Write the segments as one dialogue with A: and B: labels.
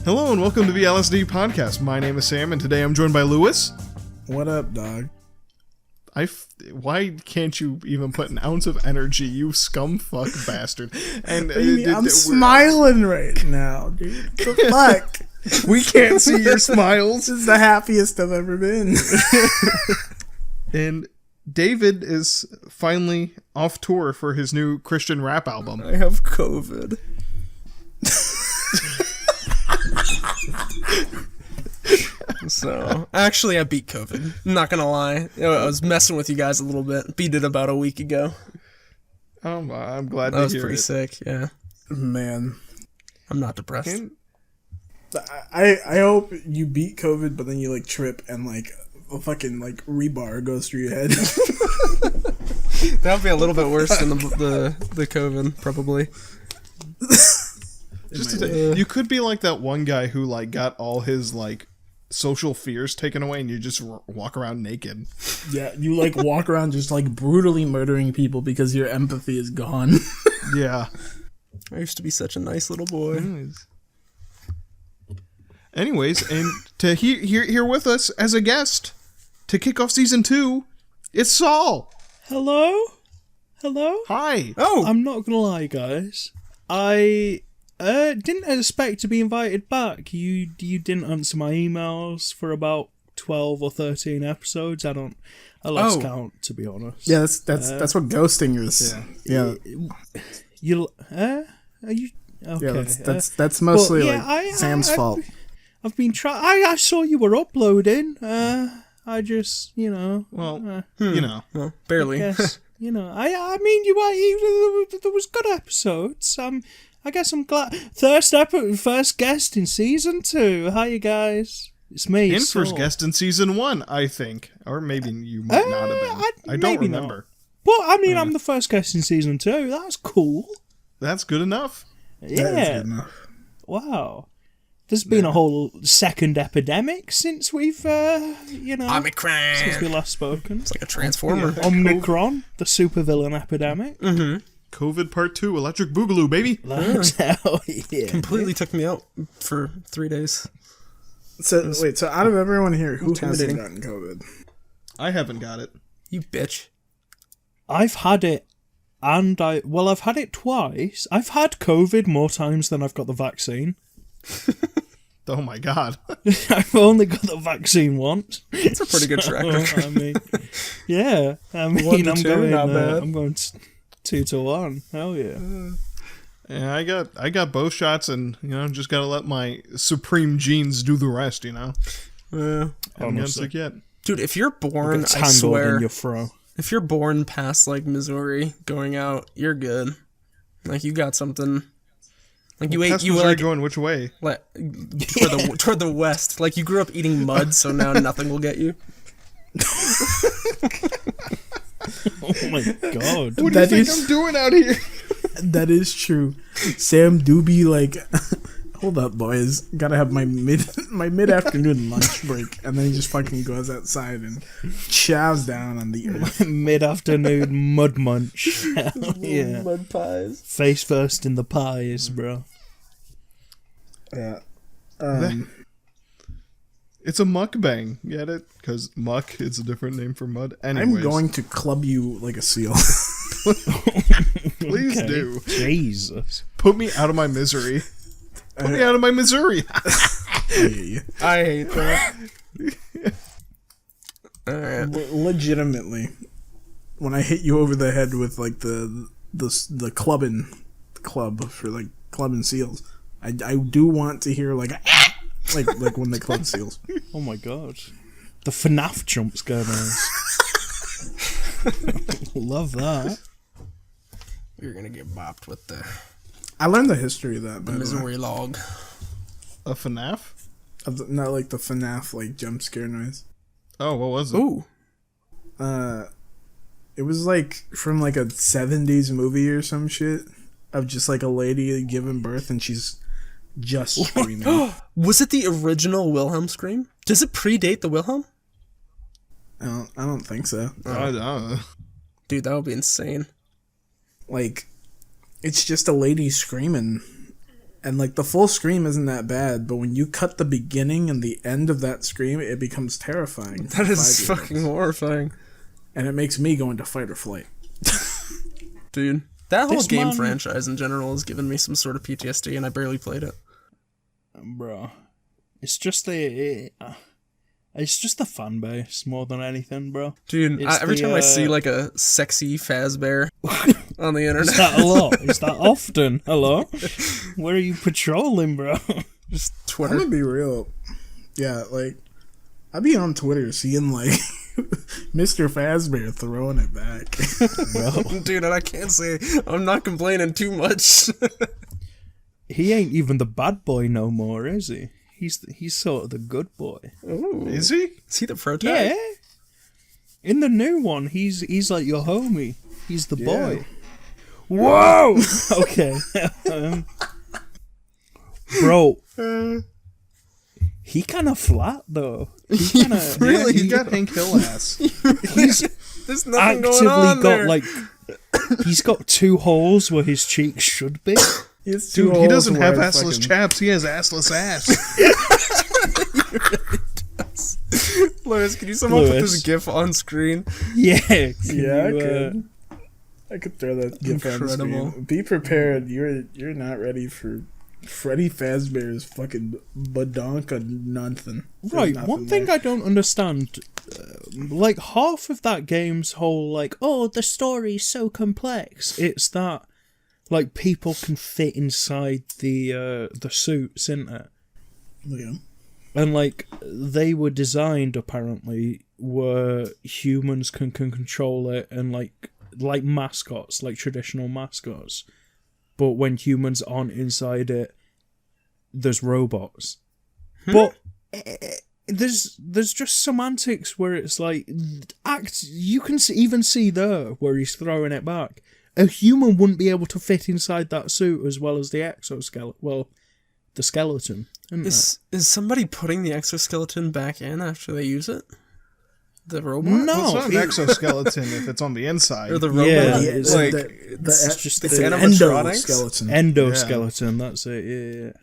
A: Hello and welcome to the L.S.D podcast. My name is Sam and today I'm joined by Lewis.
B: What up, dog?
A: Why can't you even put an ounce of energy, you scumfuck bastard? And
B: I'm smiling right now, dude. What the fuck?
A: We can't see your smiles.
B: This is the happiest I've ever been.
A: And David is finally off tour for his new Christian rap album.
C: I have COVID. So, actually, I beat COVID. I'm not gonna lie. I was messing with you guys a little bit. Beat it about a week ago.
A: Oh, I'm glad to hear it.
C: That was pretty sick, yeah.
B: Man.
C: I'm not depressed.
B: I hope you beat COVID, but then you, like, trip and, like, a fucking, like, rebar goes through your head.
C: That would be a little bit worse than the COVID, probably.
A: You could be like that one guy who, like, got all his, like, social fears taken away and you just walk around naked.
B: Yeah, you, like, walk around just, like, brutally murdering people because your empathy is gone.
A: Yeah.
C: I used to be such a nice little boy.
A: Anyways, and to here with us as a guest to kick off season 2, it's Saul.
D: Hello? Hello?
A: Hi.
C: Oh!
D: I'm not gonna lie, guys. I didn't expect to be invited back. You didn't answer my emails for about 12 or 13 episodes. I lost count, to be honest.
B: Yeah, that's what ghosting is. Yeah.
D: Are you okay?
B: Yeah, that's mostly Sam's fault.
D: I've been trying. I saw you were uploading. I just, you know.
A: Well,
C: Well, barely.
D: I guess, I mean, there was good episodes. I guess I'm glad. First guest in season 2. Hi, you guys. It's me.
A: And
D: Saul.
A: first guest in season 1, I think, or maybe you might not have been. I don't remember.
D: But I mean, I'm the first guest in season 2. That's cool.
A: That's good enough.
D: Yeah.
B: That is good enough.
D: Wow. There's been a whole second epidemic since we've,
C: Omicron!
D: since we last spoken.
C: It's like a transformer.
D: Omicron, the supervillain epidemic.
C: Mm-hmm.
A: COVID part 2, Electric Boogaloo, baby.
D: Hell yeah.
C: Completely took me out for 3 days.
B: So out of everyone here, who hasn't gotten COVID?
A: I haven't got it.
C: You bitch.
D: I've had it, and I've had it twice. I've had COVID more times than I've got the vaccine.
A: Oh my god.
D: I've only got the vaccine once.
C: It's a pretty good track record.
D: I mean, yeah. I mean,
C: 1 to
D: I'm
C: 2,
D: going.
C: not bad.
D: I'm going 2 to 1. Hell yeah.
A: Yeah, I got both shots, and just gotta let my supreme genes do the rest.
C: Yeah.
A: I haven't gotten sick yet.
C: Dude, if you're born,
D: It's
C: I
D: tangled
C: swear,
D: in your fro.
C: if you're born past, like, Missouri going out, you're good. Like, you got something. Like, you
A: Past
C: ate, you
A: Missouri
C: like,
A: going which way?
C: toward the west. Like, you grew up eating mud, so now nothing will get you.
D: Oh my god.
A: What do you think I'm doing out here?
B: That is true. Sam do be like, hold up, boys. Gotta have my mid-afternoon lunch break. And then he just fucking goes outside and chows down on the earth.
D: Mid-afternoon mud munch. Hell yeah.
C: Mud pies.
D: Face first in the pies, bro.
B: Yeah.
A: It's a mukbang. Get it? Because muck is a different name for mud. Anyways,
B: I'm going to club you like a seal.
A: Please do.
D: Jesus.
A: Put me out of my misery. Put me out of my misery.
C: I hate that. Alright.
B: Legitimately, when I hit you over the head with like the club for like clubbing seals, I do want to hear like like when they club seals.
D: Oh my god. The FNAF jumps going on. Love that.
C: You're gonna get bopped with the
B: I learned the history of that, by the way.
C: Missouri log.
A: A FNAF?
B: Not like the FNAF like jump scare noise.
A: Oh, what was it?
C: Ooh.
B: It was like from like a 70s movie or some shit of just like a lady giving birth and she's just screaming.
C: Was it the original Wilhelm scream? Does it predate the Wilhelm?
B: I don't think so.
A: I don't know.
C: Dude, that would be insane.
B: Like, it's just a lady screaming, And like the full scream isn't that bad, but when you cut the beginning and the end of that scream, it becomes terrifying.
C: That is fucking horrifying.
B: And it makes me go into fight or flight.
C: Dude, that whole
D: This
C: game
D: man-
C: franchise in general has given me some sort of PTSD, and I barely played it.
D: Bro, it's just it's just the fan base more than anything, bro.
C: Dude,
D: It's
C: every
D: the,
C: time I see like a sexy Fazbear on the internet,
D: Is that a lot? Is that often? Hello? Where are you patrolling, bro?
C: just
B: I'm
C: Twitter.
B: gonna be real. Yeah, like I'd be on Twitter seeing like Mr. Fazbear throwing it back.
D: Bro,
C: Dude, and I can't say I'm not complaining too much.
D: he ain't even the bad boy no more, is he? He's sort of the good boy.
C: Ooh.
A: Is he?
C: Is he the protag?
D: Yeah. In the new one, he's like your homie. He's the boy. Whoa. Okay. Bro. He kind of flat though. He kind of
A: Really? He's got Hank Hill ass.
D: He's
C: There's nothing going
D: actively
C: on
D: got
C: there.
D: like. He's got 2 holes where his cheeks should be.
B: It's
A: Dude,
B: too
A: he
B: old
A: doesn't
B: to
A: have
B: wear
A: assless
B: fucking-
A: chaps. He has assless ass.
C: Lewis, can you somehow put
D: Lewis.
C: this GIF on screen?
D: Yeah.
B: Yeah, I
D: you,
B: could. I could throw that GIF on the
C: Incredible.
B: screen. Be prepared. You're not ready for Freddy Fazbear's fucking badonka nothing. There's
D: Right,
B: nothing
D: one thing
B: there.
D: I don't understand, like half of that game's whole like, oh, the story's so complex. It's that like people can fit inside the suits, isn't it?
B: Yeah.
D: And like they were designed apparently where humans can control it and like mascots, like traditional mascots. But when humans aren't inside it, there's robots. But there's just semantics where it's like you can even see there where he's throwing it back. A human wouldn't be able to fit inside that suit as well as the exoskeleton. Well, the skeleton. Isn't it?
C: Is somebody putting the exoskeleton back in after they use it? The robot?
D: No.
A: Well, it's not an exoskeleton if it's on the inside.
C: Or the robot?
D: Yeah,
B: Yeah,
D: it's
C: like,
D: it's just
B: it's
D: the
B: an
C: animatronics?
B: endoskeleton.
D: endoskeleton. That's it.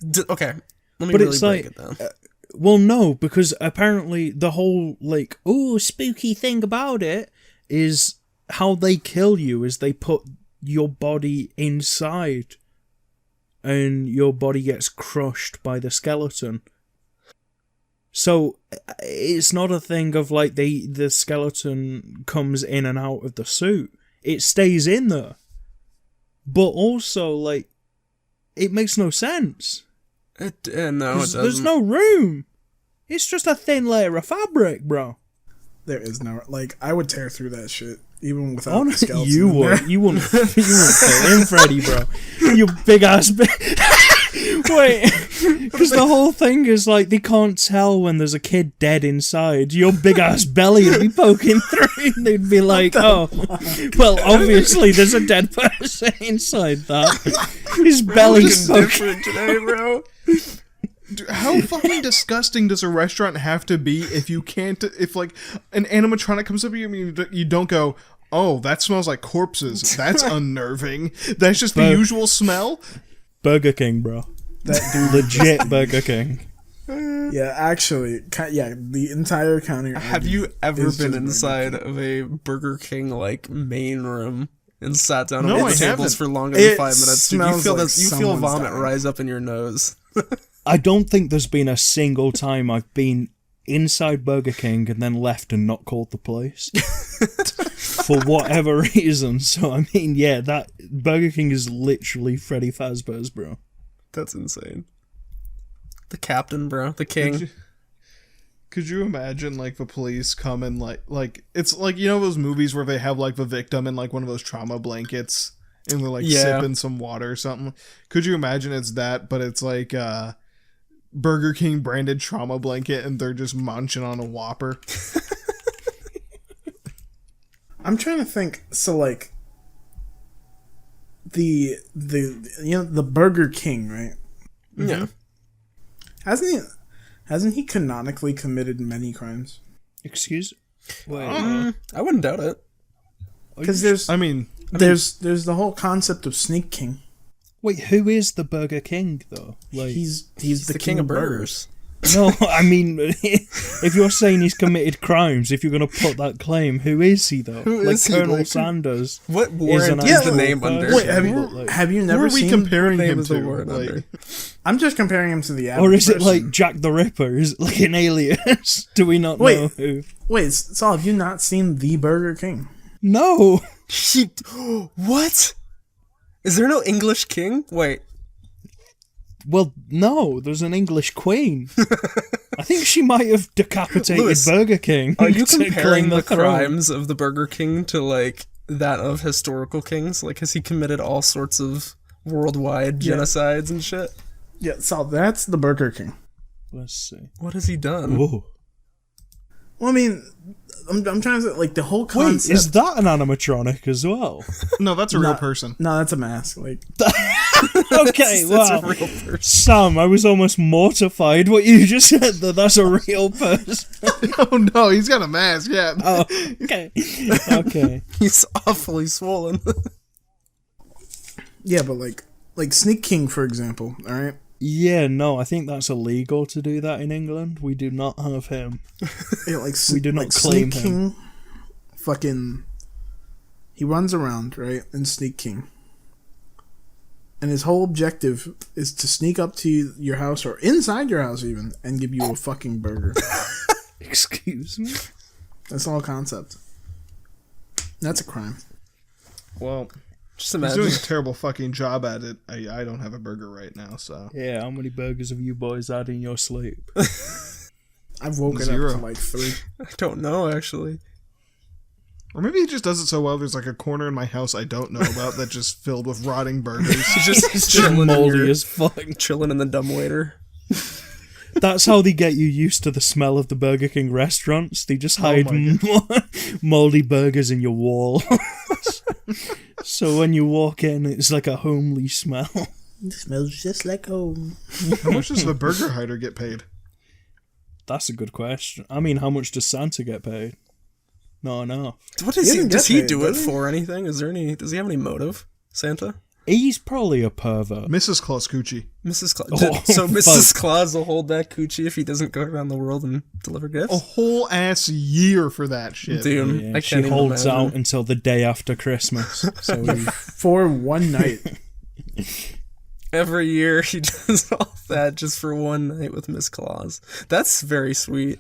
D: Yeah.
C: okay. Let me
D: But
C: really
D: it's
C: break
D: like-
C: it down.
D: Well, no, because apparently the whole like spooky thing about it is how they kill you is they put your body inside, and your body gets crushed by the skeleton. So it's not a thing of like the skeleton comes in and out of the suit. It stays in there. But also like it makes no sense.
C: No, it doesn't.
D: There's no room. It's just a thin layer of fabric, bro.
B: There is no like I would tear through that shit even without
D: Oh,
B: the skeleton.
D: you
B: in
D: would.
B: there.
D: You wouldn't fit in, Freddy, bro. You big ass. Wait, because the whole thing is like they can't tell when there's a kid dead inside. Your big ass belly would be poking through. And they'd be like, "Oh, well, obviously there's a dead person inside that." His belly's poking.
C: different today, bro.
A: Dude, how fucking disgusting does a restaurant have to be if like an animatronic comes up to you and you don't go, oh, that smells like corpses. That's unnerving. That's just the
D: But-
A: usual smell.
D: Burger King, bro.
B: That dude.
D: Legit Burger King.
B: Yeah, actually, the entire counter.
C: Have you ever
B: is
C: been
B: just
C: inside of a Burger King like main room and sat down
A: No,
C: on
A: I
C: the tables
A: haven't.
C: for longer than
B: It
C: 5 minutes? Dude, you
B: smells
C: feel
B: like
C: you feel
B: someone's
C: vomit
B: dying.
C: rise up in your nose.
D: I don't think there's been a single time I've been inside Burger King and then left and not called the place for whatever reason. So I mean, yeah, that Burger King is literally Freddy Fazbear's, bro.
C: That's insane. The captain, bro. The king.
A: Could you imagine like the police come and like it's like, you know, those movies where they have like the victim in like one of those trauma blankets and they're like
C: Yeah.
A: sipping some water or something? Could you imagine it's that, but it's like Burger King branded trauma blanket and they're just munching on a Whopper?
B: I'm trying to think. So like the the Burger King, right?
C: Yeah.
B: Hasn't he canonically committed many crimes?
D: Excuse? Wait.
C: I wouldn't doubt it.
B: Because there's
A: I mean,
B: there's the whole concept of Sneak King.
D: Wait, who is the Burger King though? Like,
B: He's
C: the king of burgers.
D: no, I mean, if you're saying he's committed crimes, if you're going to put that claim, who is he though?
C: Who
D: like
C: is he,
D: Colonel
C: like-
D: Sanders.
C: What
D: is
C: warrant
D: an
C: is the
D: actual
C: name
D: person.
C: under?
B: Wait,
D: Like,
B: have you
A: Who
B: never
A: are we
B: seen?
A: comparing
C: name
A: him
C: is the
A: to?
C: warrant
A: Like,
C: under?
B: I'm just comparing him to the average
D: or is it
B: person.
D: like Jack the Ripper? Is it like an alias? Do we not
B: Wait.
D: know who?
B: Wait, Saul, have you not seen the Burger King?
D: No.
C: What? Is there no English king? Wait.
D: Well, no, there's an English queen. I think she might have decapitated
C: Lewis,
D: Burger King.
C: Are you
D: to
C: comparing
D: claim
C: the
D: throne.
C: crimes of the Burger King to, like, that of historical kings? Like, has he committed all sorts of worldwide genocides and shit?
B: Yeah, Saul, that's the Burger King.
D: Let's see.
C: What has he done?
D: Whoa.
B: Well, I mean, I'm trying to say, like, the whole
D: Wait,
B: concept.
D: is that an animatronic as well?
A: no, that's a real person.
B: No, that's a mask. Like,
D: Okay,
C: That's
D: wow.
C: a real person.
D: Sam, I was almost mortified what you just said, that that's a real person.
A: Oh no, he's got a mask. Yeah.
D: Oh, okay. Okay.
C: He's awfully swollen.
B: yeah, but like Sneak King, for example. All right.
D: Yeah, no, I think that's illegal to do that in England. We do not have him.
B: Yeah, like
D: We do not
B: like
D: claim
B: Sneak
D: him.
B: King. Fucking. He runs around, right, in Sneak King. And his whole objective is to sneak up to your house or inside your house even and give you a fucking burger.
D: Excuse me?
B: That's the whole concept. That's a crime.
A: Well,
C: Just
A: he's
C: imagine.
A: doing a terrible fucking job at it. I don't have a burger right now, so.
D: Yeah, how many burgers have you boys had in your sleep?
B: I've woken
A: Zero.
B: up to like 3.
C: I don't know, actually.
A: Or maybe he just does it so well. There's like a corner in my house I don't know about that's just filled with rotting burgers.
C: He's just
D: Just
C: chilling in,
D: moldy as fuck.
C: chilling in the dumbwaiter.
D: That's how they get you used to the smell of the Burger King restaurants. They just hide
A: my
D: moldy burgers in your wall. So when you walk in, it's like a homely smell.
B: It smells just like home.
A: How much does the burger hider get paid?
D: That's a good question. I mean, how much does Santa get paid? Not enough.
C: What
B: He
C: is he?
B: doesn't
C: Does
B: get
C: he
B: paid,
C: do it
B: does he?
C: for anything? Is there any? Does he have any motive? Santa?
D: He's probably a pervert.
A: Mrs. Claus Coochie.
C: Mrs. Claus.
D: Oh,
C: So Mrs.
D: fuck.
C: Claus will hold that coochie if he doesn't go around the world and deliver gifts.
A: A whole ass year for that shit.
C: Dude,
D: Yeah,
C: I
D: she
C: can't even
D: holds
C: imagine.
D: out until the day after Christmas. So
B: For one night.
C: Every year he does all that just for one night with Miss Claus. That's very sweet.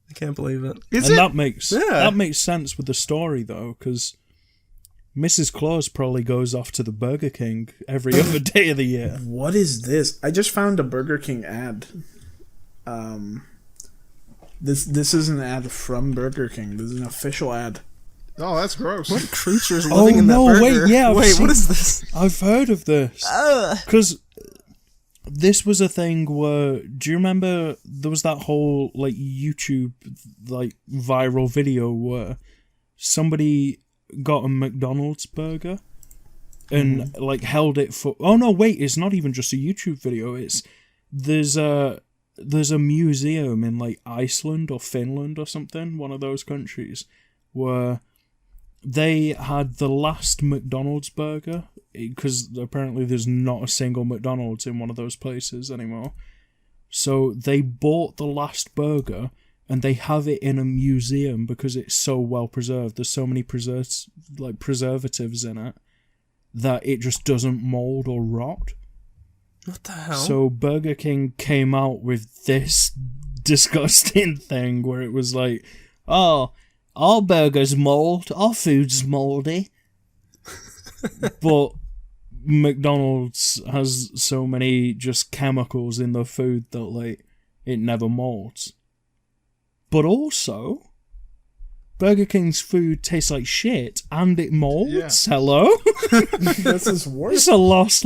C: I can't believe it.
A: Is
D: and
A: it?
D: that makes sense with the story though, because Mrs. Claus probably goes off to the Burger King every other day of the year.
B: What is this? I just found a Burger King ad. This is an ad from Burger King. This is an official ad.
A: Oh, that's gross.
C: What creatures
D: Oh,
C: living in that
D: no,
C: burger?
D: wait, yeah, I've
C: Wait,
D: seen-
C: what is this?
D: I've heard of this because this was a thing where, do you remember there was that whole like YouTube like viral video where somebody got a McDonald's burger and like held it for, oh no wait, it's not even just a YouTube video, it's there's a museum in like Iceland or Finland or something, one of those countries, where they had the last McDonald's burger, because apparently there's not a single McDonald's in one of those places anymore. So they bought the last burger and they have it in a museum because it's so well preserved. There's so many preservatives in it that it just doesn't mold or rot.
C: What the hell?
D: So Burger King came out with this disgusting thing where it was like, oh, our burgers mold, our food's moldy. But McDonald's has so many just chemicals in the food that like it never molds. But also, Burger King's food tastes like shit and it molds.
A: Yeah.
D: Hello?
B: This is worse.
D: It's a loss.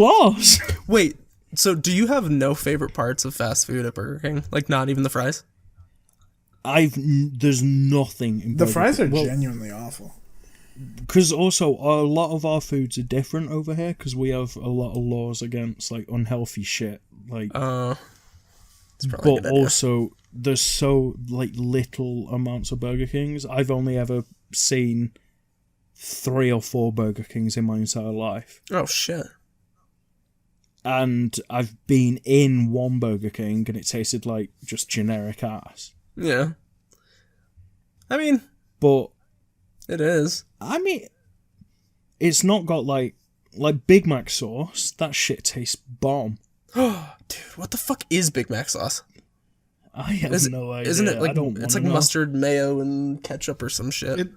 C: Wait, so do you have no favorite parts of fast food at Burger King? Like, not even the fries?
D: There's nothing in
B: The
D: Burger
B: fries are
D: King. Well,
B: genuinely awful.
D: because also a lot of our foods are different over here because we have a lot of laws against like unhealthy shit, like
C: It's probably a
D: but
C: good idea.
D: also there's so like little amounts of Burger Kings. I've only ever seen 3 or 4 Burger Kings in my entire life.
C: Oh, shit.
D: and I've been in one Burger King and it tasted like just generic ass.
C: Yeah. I mean,
D: But
C: it is.
D: I mean, it's not got like Big Mac sauce. That shit tastes bomb.
C: Dude, what the fuck is Big Mac sauce?
D: I have no idea.
C: Isn't it like
D: I don't
C: it's
D: wanna
C: like
D: know.
C: mustard, mayo, and ketchup or some shit?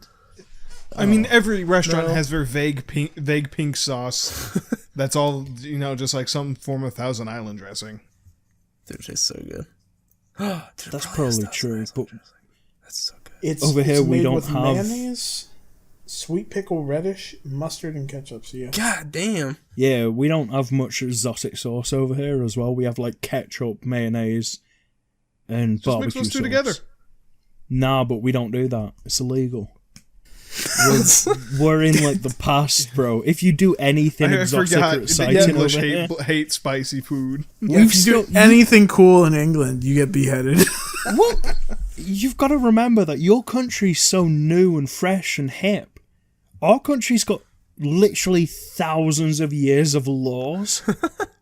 A: I mean, every restaurant
C: No.
A: has their vague pink sauce. That's all, just like some form of Thousand Island dressing.
C: Dude, it tastes so good. Dude, it
D: That's
C: probably has
D: probably
C: Thousand
D: true,
C: Island
D: but
C: dressing. That's so good.
B: It's
D: Over here,
B: it's
D: we
B: made
D: don't
B: with
D: have-
B: mayonnaise, sweet pickle radish, mustard, and ketchup. So yeah,
C: God damn.
D: yeah, we don't have much exotic sauce over here as well. We have like ketchup, mayonnaise, and
A: Just mix
D: barbecue
A: those two
D: sauce.
A: together.
D: Nah, but we don't do that. It's illegal. We're in like the past, bro. If you do anything
A: I
D: exotic
A: forgot
D: or
A: the
D: exciting
A: English
D: over here,
A: hate spicy food.
B: yeah if you do anything cool in England, you get beheaded.
D: what? You've got to remember that your country's so new and fresh and hip. Our country's got literally thousands of years of laws.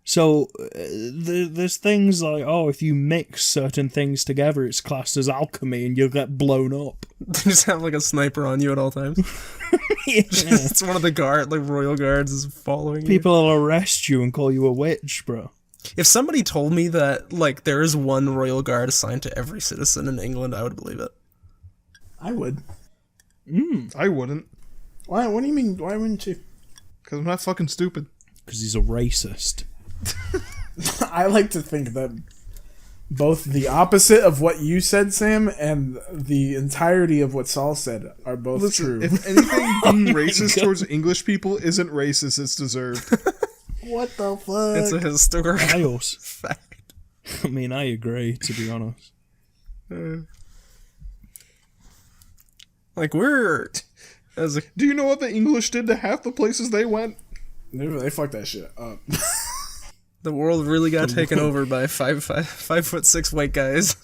D: So there's things like, if you mix certain things together, it's classed as alchemy and you'll get blown up.
C: They just have like a sniper on you at all times.
D: Yeah.
C: It's one of the royal guards is following you.
D: People will arrest you and call you a witch, bro.
C: If somebody told me that like there is one royal guard assigned to every citizen in England, I would believe it.
B: I would.
A: I wouldn't,
B: Why? What do you mean? Why wouldn't you?
A: because I'm not fucking stupid.
D: Because he's a racist.
B: I like to think that both the opposite of what you said, Sam, and the entirety of what Saul said are both
A: Listen,
B: true.
A: if anything, being racist towards English people isn't racist, it's deserved.
B: What the fuck?
C: It's a historical
D: I also,
C: fact.
D: I mean, I agree, to be honest.
C: Like we're as a
A: Do you know what the English did to half the places they went?
B: They fucked that shit up.
C: the world really got taken over by 5'6" white guys.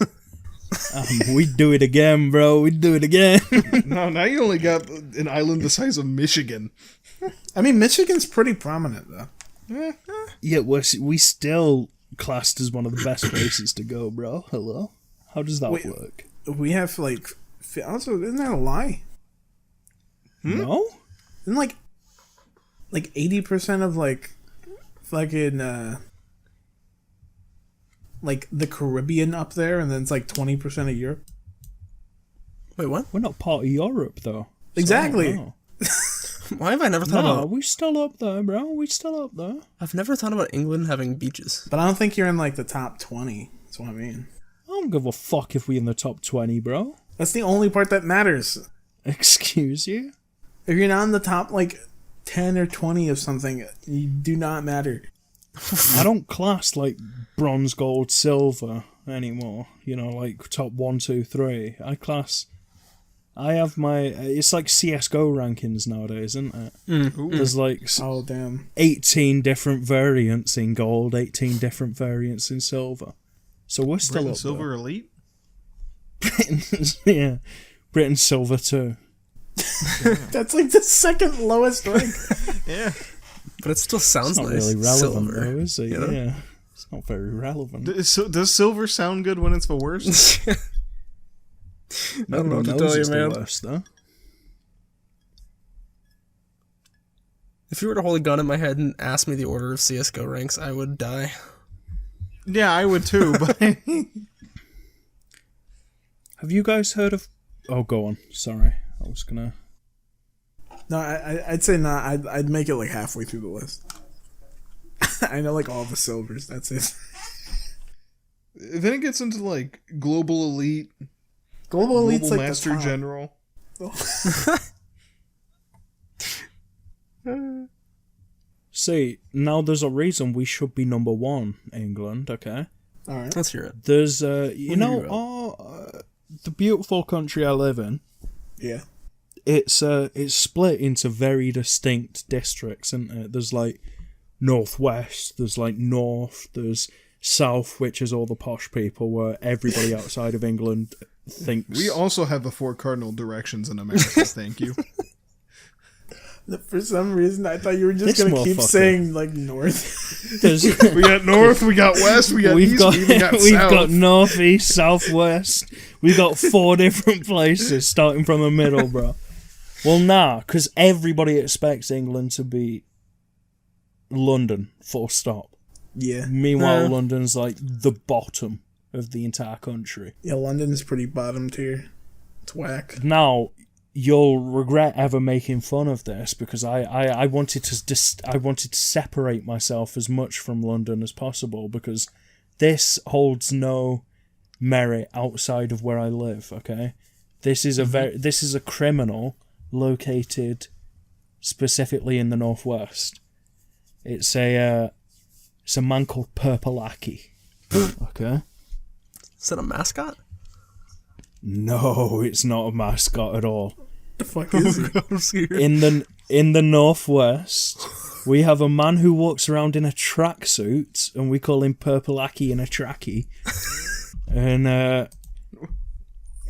D: We'd do it again, bro. We'd do it again.
A: No, now you only got an island the size of Michigan.
B: I mean, Michigan's pretty prominent though.
D: Yeah, we still classed as one of the best places to go, bro. Hello? How does that
B: Wait.
D: work?
B: We have like, also, isn't that a lie?
D: No?
B: Isn't like 80% of like fucking like the Caribbean up there, and then it's like 20% of Europe.
C: Wait, what?
D: We're not part of Europe, though. So
B: Exactly.
D: I don't know.
C: Why have I never thought
D: No,
C: about?
D: we're still up there, bro. We're still up there.
C: I've never thought about England having beaches.
B: But I don't think you're in like the top 20. That's what I mean.
D: I don't give a fuck if we're in the top 20, bro.
B: That's the only part that matters.
D: Excuse you?
B: If you're not in the top like 10 or 20 of something, you do not matter.
D: I don't class, like, bronze, gold, silver anymore. You know, like, top 1, 2, 3. I have my... It's like CSGO rankings nowadays, isn't it? There's, like,
B: Oh damn.
D: 18 different variants in gold, 18 different variants in silver. So we're still
A: Britain
D: up
A: Silver Elite?
D: there. Yeah. Britain silver too.
B: That's like the second lowest rank.
A: Yeah.
C: But it still sounds
D: It's not
C: nice.
D: really relevant
C: Silver,
D: though, is it?
C: you know?
D: Yeah. It's not very relevant.
A: Does silver sound good when it's the worst?
C: I don't know what to
D: Nobody
C: tell
D: knows
C: you,
D: it's the
C: man.
D: worst, though.
C: If you were to hold a gun in my head and ask me the order of CS:GO ranks, I would die.
A: Yeah, I would too, but
D: Have you guys heard of... Oh, go on. Sorry. I was gonna...
B: No, I'd say not. I'd make it like halfway through the list. I know like all the silvers. That's it.
A: then it gets into like global elite,
B: Global Elite's
A: global
B: like
A: master
B: the top.
A: general.
D: See, now there's a reason we should be number one, England, okay?
B: All right.
C: Let's hear it.
D: There's,
C: What do you
D: the beautiful country I live in,
B: Yeah.
D: it's split into very distinct districts, isn't it? There's like northwest, there's like north, there's south, which is all the posh people, where everybody outside of England thinks.
A: We also have the 4 cardinal directions in America. Thank you.
B: For some reason, I thought you were just
D: This
B: gonna keep
D: motherfucker.
B: saying like north.
A: We got north, we got west, we got east, we even got
D: we've
A: south.
D: got north, east, south, west. We've got 4 different places starting from the middle, bro. Well, nah, because everybody expects England to be London, full stop.
B: Yeah.
D: Meanwhile, London's like the bottom of the entire country.
B: Yeah, London's pretty bottom tier. It's whack.
D: Now, you'll regret ever making fun of this because I wanted to I wanted to separate myself as much from London as possible because this holds no merit outside of where I live. Okay, this is this is a criminal located specifically in the northwest. It's a man called Purpleaki. Okay.
C: Is that a mascot?
D: No, it's not a mascot at all.
B: The fuck is it?
C: I'm scared.
D: In the northwest, we have a man who walks around in a tracksuit, and we call him Purpleaki in a trackie. And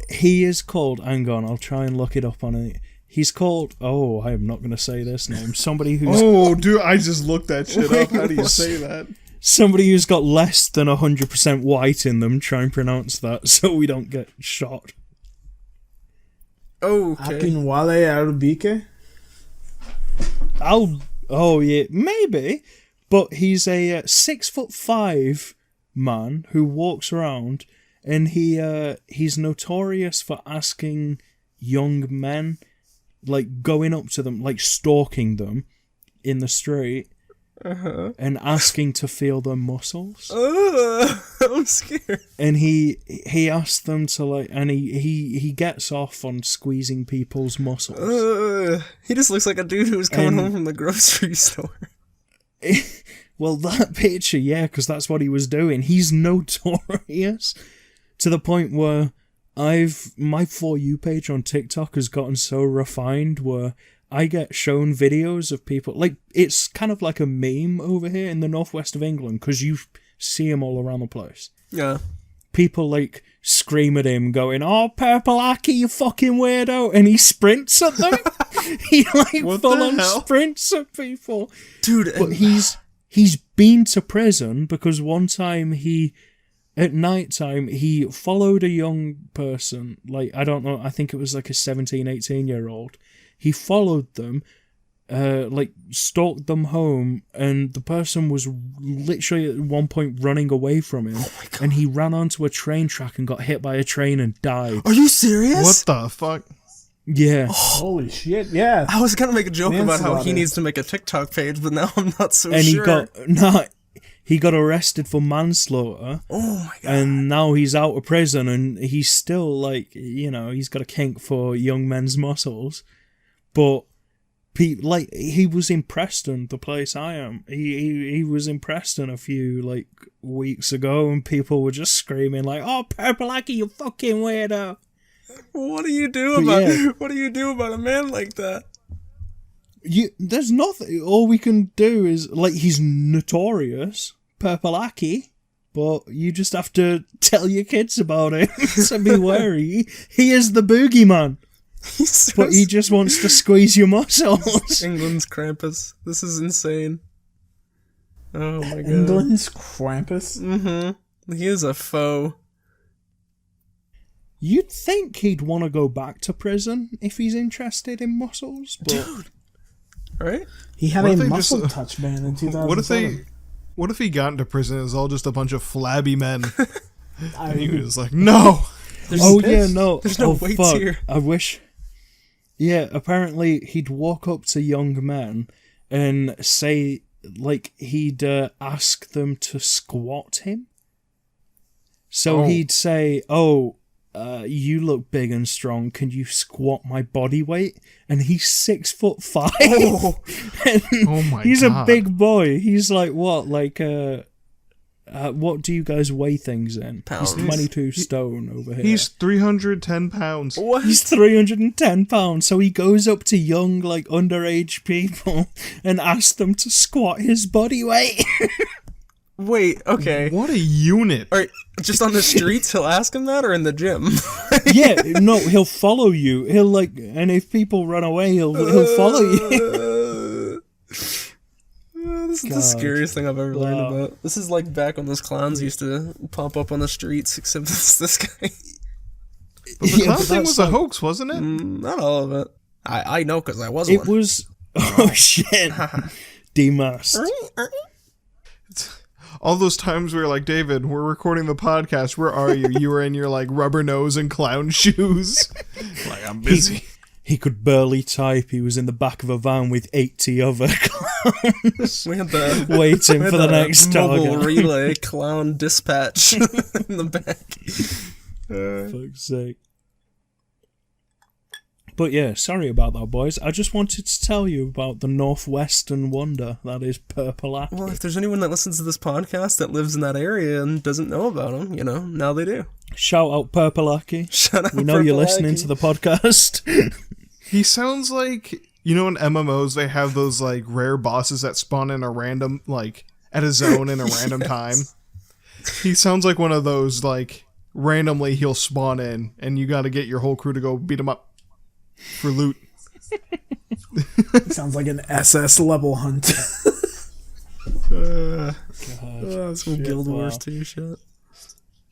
D: he is called. Hang on, I'll try and look it up on it. He's called. Oh, I am not going to say this name. Somebody who's.
A: Oh, dude, I just looked that shit up. How do you say that?
D: Somebody who's got less than 100% white in them. Try and pronounce that so we don't get shot.
C: Oh, okay.
B: Apinwale Arubike?
D: Oh yeah, maybe. But he's a 6'5" man who walks around, and he's notorious for asking young men, like going up to them, like stalking them in the street, and asking to feel their muscles.
C: I'm scared.
D: And he asks them to like, and he gets off on squeezing people's muscles.
C: He just looks like a dude who's coming home from the grocery store.
D: Well, that picture, yeah, because that's what he was doing. He's notorious to the point where my For You page on TikTok has gotten so refined where I get shown videos of people, like, it's kind of like a meme over here in the northwest of England, because you see him all around the place.
C: Yeah.
D: People, like, scream at him, going, "Oh, Purpleaki, you fucking weirdo," and he sprints at them. He, like,
A: What
D: full
A: the
D: on
A: hell?
D: sprints at people.
C: Dude,
D: But he's been to prison because one time at night time, he followed a young person, like, I don't know, I think it was like a 17, 18-year-old. He followed them, like, stalked them home, and the person was literally at one point running away from him, and he ran onto a train track and got hit by a train and died.
C: are you serious?
A: What the fuck?
D: Yeah.
B: Holy shit, yeah.
C: I was gonna make a joke about how he
B: Manslaughter.
C: needs to make a TikTok page, but now I'm not so
D: And
C: sure.
D: he got arrested for manslaughter.
C: Oh my god.
D: And now he's out of prison, and he's still, like, you know, he's got a kink for young men's muscles. But, like, he was in Preston, the place I am. He was in Preston a few, like, weeks ago, and people were just screaming, like, "Oh, Purpleaki, you fucking weirdo."
C: What do you do
D: But
C: about
D: yeah.
C: what do you do about a man like that?
D: There's nothing. All we can do is, like, he's notorious, Purpleaki, but you just have to tell your kids about it to be wary. He is the boogeyman. But he just wants to squeeze your muscles.
C: England's Krampus. This is insane. Oh my god.
B: England's Krampus?
C: Mm-hmm. He is a foe.
D: You'd think he'd want to go back to prison if he's interested in muscles, but
C: Dude. Right?
B: He had
A: What
B: a
A: if they
B: muscle
A: just-
B: touch ban in 2007.
A: What if he got into prison and it was all just a bunch of flabby men?
B: I
A: And he
B: mean,
A: was like, no!
D: oh
B: this-
D: yeah, no,
C: there's no
D: oh,
C: weights
D: fuck.
C: here.
D: I wish. Yeah, apparently he'd walk up to young men and say, like, he'd ask them to squat him. So
A: Oh.
D: he'd say, "Oh, you look big and strong. Can you squat my body weight?" And he's 6'5".
C: Oh.
D: And
A: Oh my
D: he's
A: God.
D: a big boy. He's like what? Like what do you guys weigh things in?
C: Pounds.
D: He's 22 stone over here.
A: He's 310 pounds.
C: What?
D: He's 310 pounds, so he goes up to young, like, underage people and asks them to squat his body weight.
C: Wait, okay.
A: What a unit.
C: Alright, just on the streets he'll ask him that, or in the gym?
D: Yeah, no, he'll follow you. He'll, like, and if people run away, he'll follow you.
C: This is the scariest thing I've ever learned
D: Wow.
C: about. This is like back when those clowns used to pop up on the streets, except it's this guy.
A: But the clown
D: but
A: thing
D: that's
A: was a
D: like-
A: hoax, wasn't it?
C: Not all of it. I know because I was
D: It
C: one.
D: was. Oh shit! Demasked.
A: All those times we were like, David, we're recording the podcast. Where are you? You were in your like rubber nose and clown shoes. Like, I'm busy.
D: He could barely type. He was in the back of a van with 80 other clowns
C: We had the
D: waiting
C: we had
D: for the next
C: mobile
D: target.
C: relay clown dispatch in the back.
D: Fuck's sake. But yeah, sorry about that, boys. I just wanted to tell you about the Northwestern wonder that is Purple Apple.
C: Well, if there's anyone that listens to this podcast that lives in that area and doesn't know about them, now they do.
D: Shout out Purple Aki.
C: Shut up.
D: We know you're
C: Purple
D: listening
C: Aki.
D: to the podcast.
A: He sounds like, in MMOs they have those like rare bosses that spawn in a random, like at a zone in a random time. He sounds like one of those, like randomly he'll spawn in and you gotta get your whole crew to go beat him up for loot.
B: Sounds like an SS level hunt.
C: Some Guild Wars 2 shit.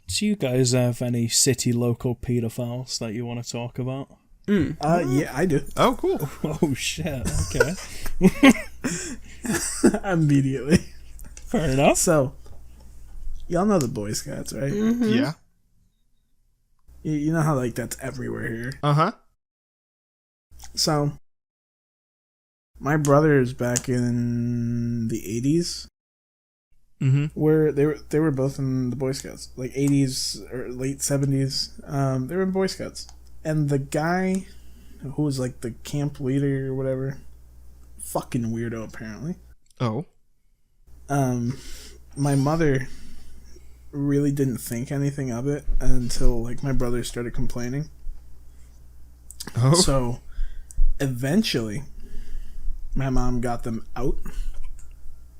D: Do you guys have any city local pedophiles that you want to talk about?
B: Yeah, I do.
A: Oh, cool.
D: Oh shit, okay.
B: Immediately.
D: Fair enough.
B: So, y'all know the Boy Scouts, right?
A: Yeah.
B: You know how, like, that's everywhere here.
A: Uh-huh.
B: So, my brothers back in the 80s,
A: Mm-hmm.
B: where they were both in the Boy Scouts, like 80s or late 70s. They were in Boy Scouts. And the guy who was like the camp leader or whatever, fucking weirdo apparently.
A: Oh.
B: My mother really didn't think anything of it until like my brother started complaining.
A: Oh.
B: So eventually my mom got them out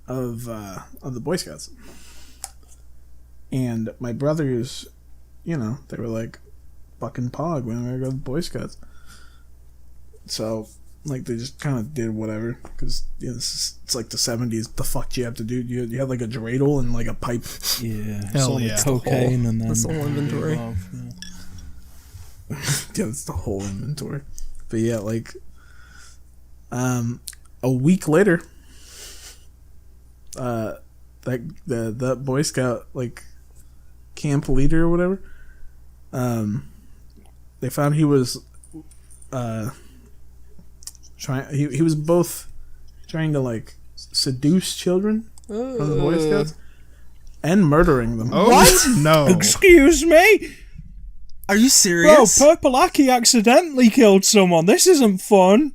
B: of the Boy Scouts. And my brothers, they were like, fucking pog, when we go to the Boy Scouts. So, like, they just kind of did whatever, because it's like the 70s. The fuck do you have to do? You have like a dreidel and like a pipe.
D: Yeah,
A: Hell
D: it's all
A: yeah.
D: the cocaine and then
C: That's the whole inventory.
D: Yeah.
B: Yeah, that's the whole inventory. But yeah, like, a week later, that Boy Scout like camp leader or whatever, they found he was he was both trying to like seduce children from the Boy Scouts and murdering them.
A: Oh,
D: What?
A: No.
D: Excuse me?
C: Are you
D: Bro,
C: serious?
D: Purple Aki accidentally killed someone. This isn't fun.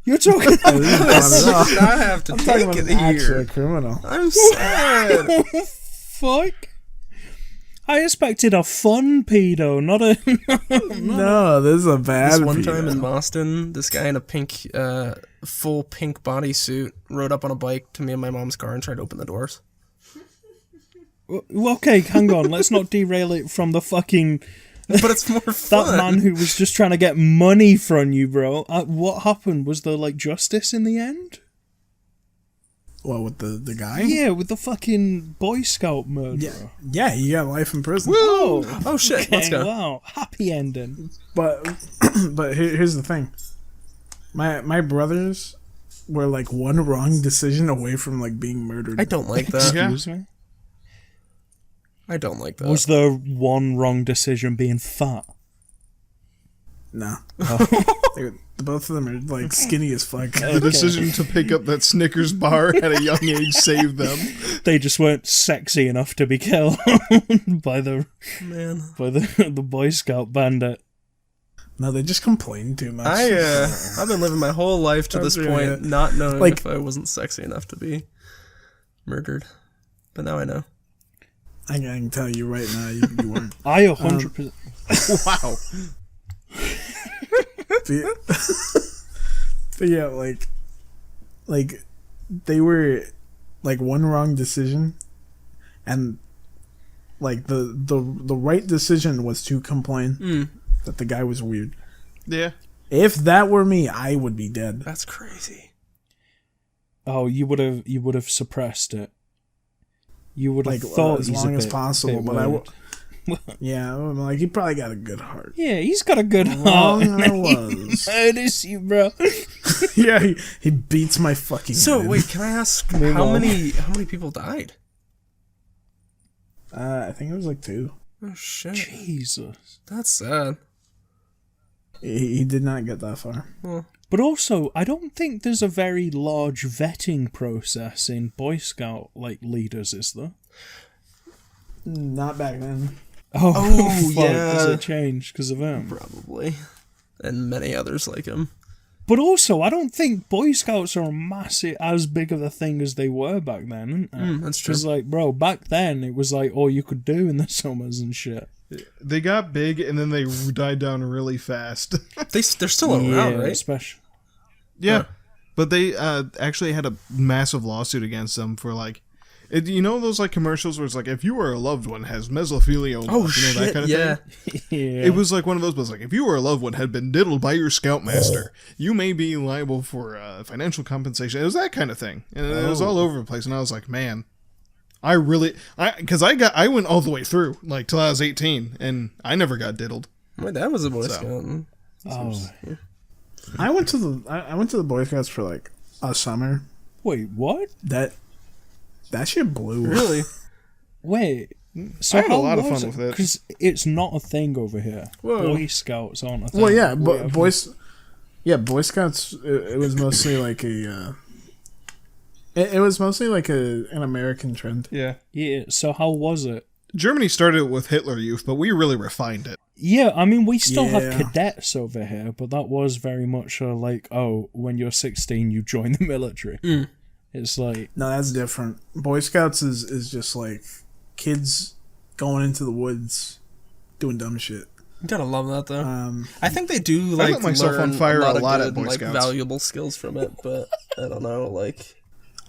D: You're talking
B: I didn't find it out.
C: I have to
B: I'm talking
C: take
B: about
C: it
B: an actual
C: here.
B: criminal.
C: I'm sad.
D: fuck? I expected a fun pedo, not a...
B: No, this is a bad
C: This one
B: video.
C: time in Boston, this guy in a pink, full pink bodysuit rode up on a bike to me and my mom's car and tried to open the doors.
D: Okay, hang on. Let's not derail it from the fucking...
C: But it's more fun.
D: That man who was just trying to get money from you, bro. What happened? Was there, like, justice in the end?
B: What, with the guy?
D: Yeah, with the fucking Boy Scout murderer.
B: Yeah, he got life in prison.
C: Oh shit, let's
D: Okay,
C: go.
D: wow. Happy ending.
B: But here's the thing. My brothers were like one wrong decision away from like being murdered.
C: I don't like that.
A: Yeah.
D: Excuse me?
C: I don't like that.
D: Was there one wrong decision being fat?
B: No. Both of them are like skinny as fuck.
A: The decision to pick up that Snickers bar at a young age saved them.
D: They just weren't sexy enough to be killed by the Boy Scout bandit.
B: No, they just complain too much.
C: I've been living my whole life to this
B: That's
C: point
B: right.
C: not knowing
B: Like-
C: if I wasn't sexy enough to be murdered. But now I know.
B: I can tell you right now, you weren't.
D: I 100%.
A: Wow.
B: But yeah, like they were like one wrong decision, and like the right decision was to complain that the guy was weird.
A: Yeah.
B: If that were me, I would be dead.
C: That's crazy.
D: Oh, you would have suppressed it. You would have
B: Like
D: thought
B: as
D: he's
B: long
D: a
B: as
D: bit
B: possible, but
D: weird.
B: yeah, I'm like he probably got a good heart.
D: Yeah, he's got a good
B: Wrong
D: heart.
B: I was.
D: Notice you, bro.
B: Yeah, he beats my fucking
C: So
B: head.
C: wait, can I ask
D: Move
C: how
D: on.
C: many people died?
B: I think it was like 2.
C: Oh shit,
D: Jesus.
C: that's sad.
B: He did not get that far.
D: But also, I don't think there's a very large vetting process in Boy Scout leaders, is there?
B: Not back then.
D: Oh, fuck,
C: yeah.
D: Has it changed because of him?
C: Probably, and many others like him.
D: But also, I don't think Boy Scouts are as big of a thing as they were back then, aren't they?
C: That's true.
D: Because, bro, back then, it was all you could do in the summers and shit.
A: They got big and then they died down really fast.
C: They're still around, right?
D: Especially.
A: Yeah, but they actually had a massive lawsuit against them for you know those commercials where it's if you or a loved one has mesothelioma,
C: Oh
A: you know, that
C: shit!
A: kind of
C: Yeah.
A: thing.
D: Yeah.
A: It was one of those, but if you or a loved one had been diddled by your scoutmaster, you may be liable for financial compensation. It was that kind of thing, and it was all over the place. And I was like, man, I went all the way through till I was 18, and I never got diddled.
C: My dad was a Boy
A: So.
C: Scout.
D: Oh.
B: I went to the Boy Scouts for a summer.
D: Wait, what?
B: That shit blew.
C: Really?
D: Wait. So
A: I had a
D: how
A: lot of
D: was
A: fun with it.
D: Because it's not a thing over here.
C: Whoa.
D: Boy Scouts aren't a thing.
B: Well, yeah,
D: Whatever.
B: Boy Scouts. It was mostly it was mostly an American trend.
A: Yeah,
D: Yeah, so how was it?
A: Germany started it with Hitler Youth, but we really refined it.
D: Yeah, I mean, we still have
B: Yeah.
D: cadets over here, but that was very much when you're 16, you join the military. It's
B: No, that's different. Boy Scouts is just kids going into the woods doing dumb shit.
C: You gotta love that though.
B: Um,
C: I think they do
A: I lit myself
C: learn
A: on fire
C: a lot,
A: a lot
C: of
A: at
C: good,
A: Boy Scouts.
C: valuable skills from it, but I don't know,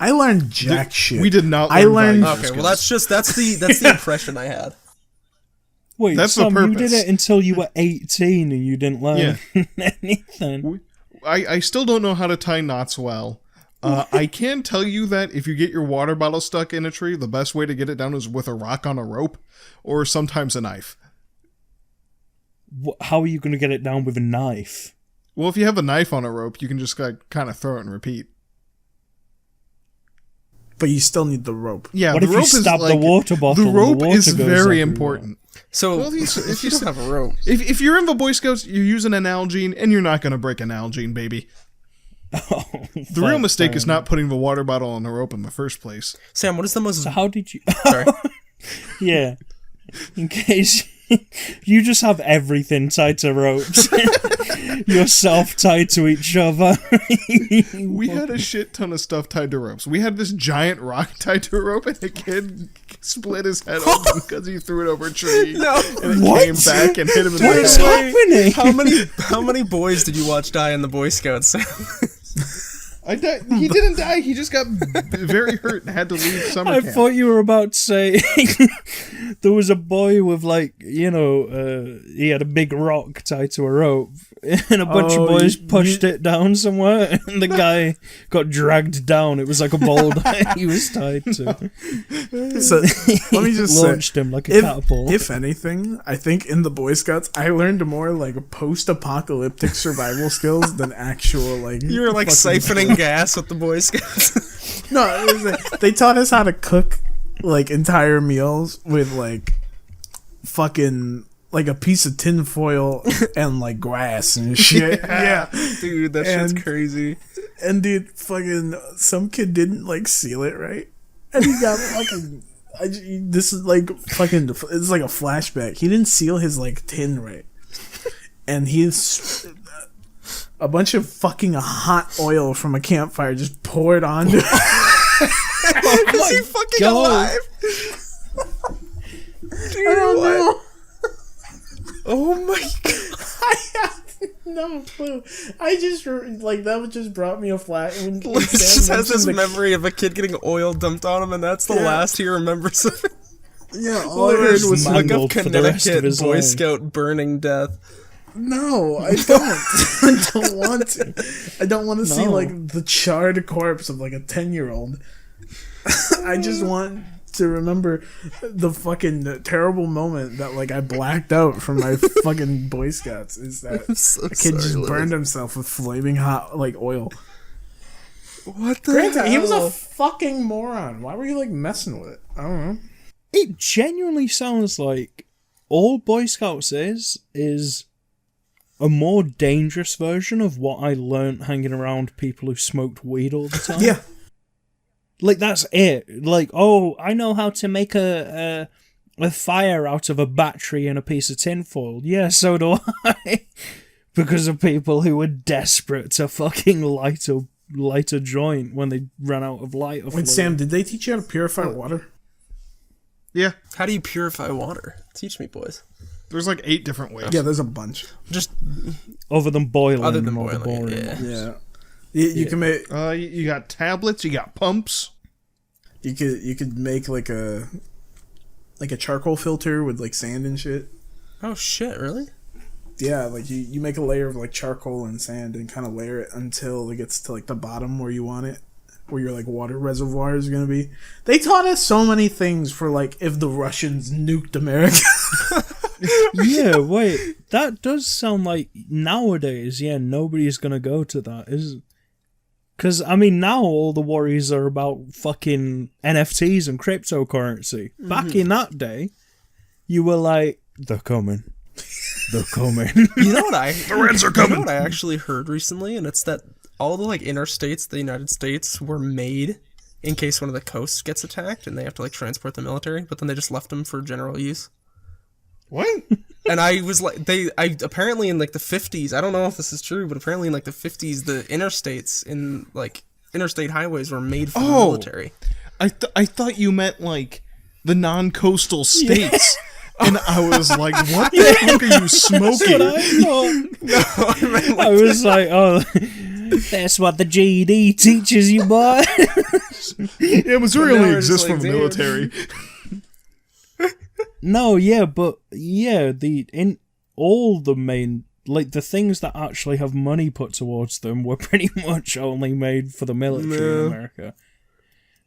B: I learned jack shit.
A: We did not.
B: I
A: learn
B: learned-
A: valuable
C: Okay, well
A: skills.
C: that's the impression I had.
D: Wait,
A: That's the
D: Sam, you
A: purpose.
D: did it until you were 18 and you didn't learn anything.
A: I still don't know how to tie knots well. I can tell you that if you get your water bottle stuck in a tree, the best way to get it down is with a rock on a rope, or sometimes a knife.
D: How are you going to get it down with a knife?
A: Well, if you have a knife on a rope, you can just kind of throw it and repeat.
B: but you still need the rope.
A: Yeah,
D: What
A: the
D: if you
A: rope is
D: stab the water bottle
A: The
D: and the
A: rope
D: water
A: is
D: goes
A: very
D: everywhere?
A: important.
C: So
A: Well,
C: if you don't have a rope,
A: If you're in the Boy Scouts, you're using an Nalgene, and you're not going to break an Nalgene, baby.
D: Oh,
A: The real mistake is not putting the water bottle on the rope in the first place.
C: Sam, what is the most?
D: So how did you...
C: Sorry.
D: Yeah. In case... You just have everything tied to ropes. Yourself tied to each other.
A: We had a shit ton of stuff tied to ropes. We had this giant rock tied to a rope, and a kid split his head open because he threw it over a tree.
C: No.
A: And it
D: What?
A: came back and hit him in the
D: What is
A: head.
D: happening?
C: How many boys did you watch die in the Boy Scouts? Sam?
A: I died. He didn't die. He just got very hurt and had to leave summer
D: I
A: camp.
D: thought you were about to say there was a boy with he had a big rock tied to a rope, and a bunch of boys pushed it down somewhere, and the guy got dragged down. It was like a boulder he was tied to.
B: So let me just
D: Launched
B: say,
D: him like a catapult.
B: if anything, I think in the Boy Scouts I learned more post-apocalyptic survival skills than actual
C: You were
B: fucking-
C: siphoning gas with the Boy Scouts.
B: No, it was they taught us how to cook entire meals with fucking a piece of tin foil and grass and shit. Yeah.
C: Dude, that shit's
B: And-
C: crazy.
B: And dude, fucking some kid didn't seal it right, and he got fucking. This is fucking. It's like a flashback. He didn't seal his tin right, and he's a bunch of fucking hot oil from a campfire just poured onto.
C: Is he fucking
D: God.
C: alive? Dude,
B: I don't
C: what?
B: know.
C: Oh my god.
B: I have no clue. I just that just brought me a flash. When
C: Luke
B: Sam
C: just has this
B: mentioned
C: memory of a kid getting oil dumped on him, and that's the
B: Yeah.
C: last he remembers of it.
B: yeah, all I heard was
D: man-
C: Look up
D: mangled for the rest of
C: Connecticut
D: his
C: Boy
D: life.
C: Scout burning death.
B: No, I don't. I don't want to. I don't want to see like the charred corpse of like a 10-year-old. I just want to remember the fucking terrible moment that like I blacked out from my fucking Boy Scouts. Is that a kid just burned himself with flaming hot like oil.
C: What the
B: Granted,
C: hell?
B: he was a fucking moron. Why were you like messing with it? I don't know.
D: It genuinely sounds like all Boy Scouts is a more dangerous version of what I learnt hanging around people who smoked weed all the time.
B: Yeah.
D: Like, that's it. Like, oh, I know how to make a fire out of a battery and a piece of tinfoil. Yeah, so do I. Because of people who were desperate to fucking light a joint when they ran out of lighter fluid.
B: Wait, Sam, did they teach you how to purify water?
A: Yeah.
C: How do you purify water? Teach me, boys.
A: There's like 8 different ways.
B: Yeah, there's a bunch.
C: Just
D: Other than boiling.
C: other than
D: or the
C: boiling,
D: boring
C: yeah.
D: ones.
B: Yeah. You can make
A: You got tablets, you got pumps.
B: you could make like a charcoal filter with like sand and shit.
C: Oh shit! Really?
B: Yeah, like you make a layer of like charcoal and sand and kind of layer it until it gets to like the bottom where you want it, where your like water reservoir is gonna be. They taught us so many things for like if the Russians nuked America.
D: Yeah, wait. That does sound like nowadays, nobody's gonna go to that, is it? Because, I mean, now all the worries are about fucking NFTs and cryptocurrency. Back in that day, you were like, they're coming. They're coming.
C: You know what
A: The Reds are coming.
C: You know what I actually heard recently, and it's that all the like interstates, the United States, were made in case one of the coasts gets attacked, and they have to like transport the military. But then they just left them for general use.
A: What?
C: And I was like, I apparently in like the 50s, I don't know if this is true, but apparently in like the 50s, the interstates in like interstate highways were made for the military.
A: I thought you meant like the non-coastal states. And I was like, what the fuck are you smoking?
D: I was like, oh, that's what the GED teaches you, boy.
A: Yeah, Missouri
C: But now
A: only
C: we're just
A: exists
C: like,
A: from the
C: damn.
A: military.
D: No, yeah, but yeah, in all the main, like the things that actually have money put towards them were pretty much only made for the military in America.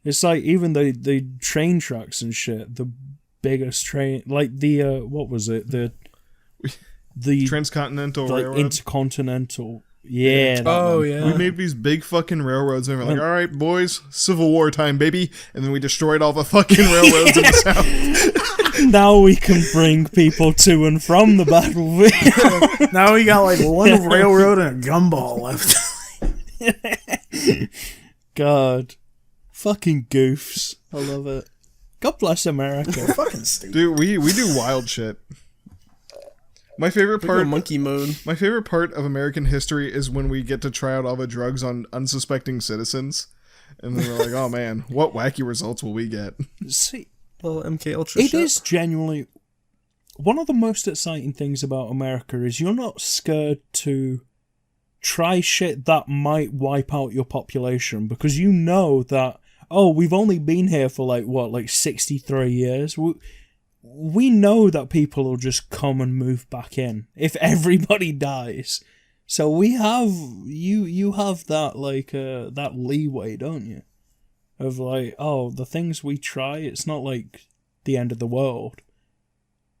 D: It's like even the train tracks and shit, the biggest train, like the what was it, the
A: Transcontinental
D: like
A: Railroad.
D: intercontinental. Yeah.
C: Oh yeah.
A: We made these big fucking railroads and we're like, all right, boys, Civil War time, baby. And then we destroyed all the fucking railroads in the South.
D: Now we can bring people to and from the battlefield.
B: Now we got like one railroad and a gumball left.
D: God. Fucking goofs. I love it. God bless America.
B: Fucking stupid.
A: Dude, we do wild shit. My favorite
C: We go
A: part
C: monkey mode.
A: My favorite part of American history is when we get to try out all the drugs on unsuspecting citizens. And then we're like, oh man, what wacky results will we get?
D: See,
C: Little MK Ultra
D: it
C: shit.
D: is genuinely one of the most exciting things about America is you're not scared to try shit that might wipe out your population because you know that, oh, we've only been here for like 63 years. We know that people will just come and move back in if everybody dies. So we have you have that like that leeway, don't you? Of like, oh, the things we try, it's not like the end of the world.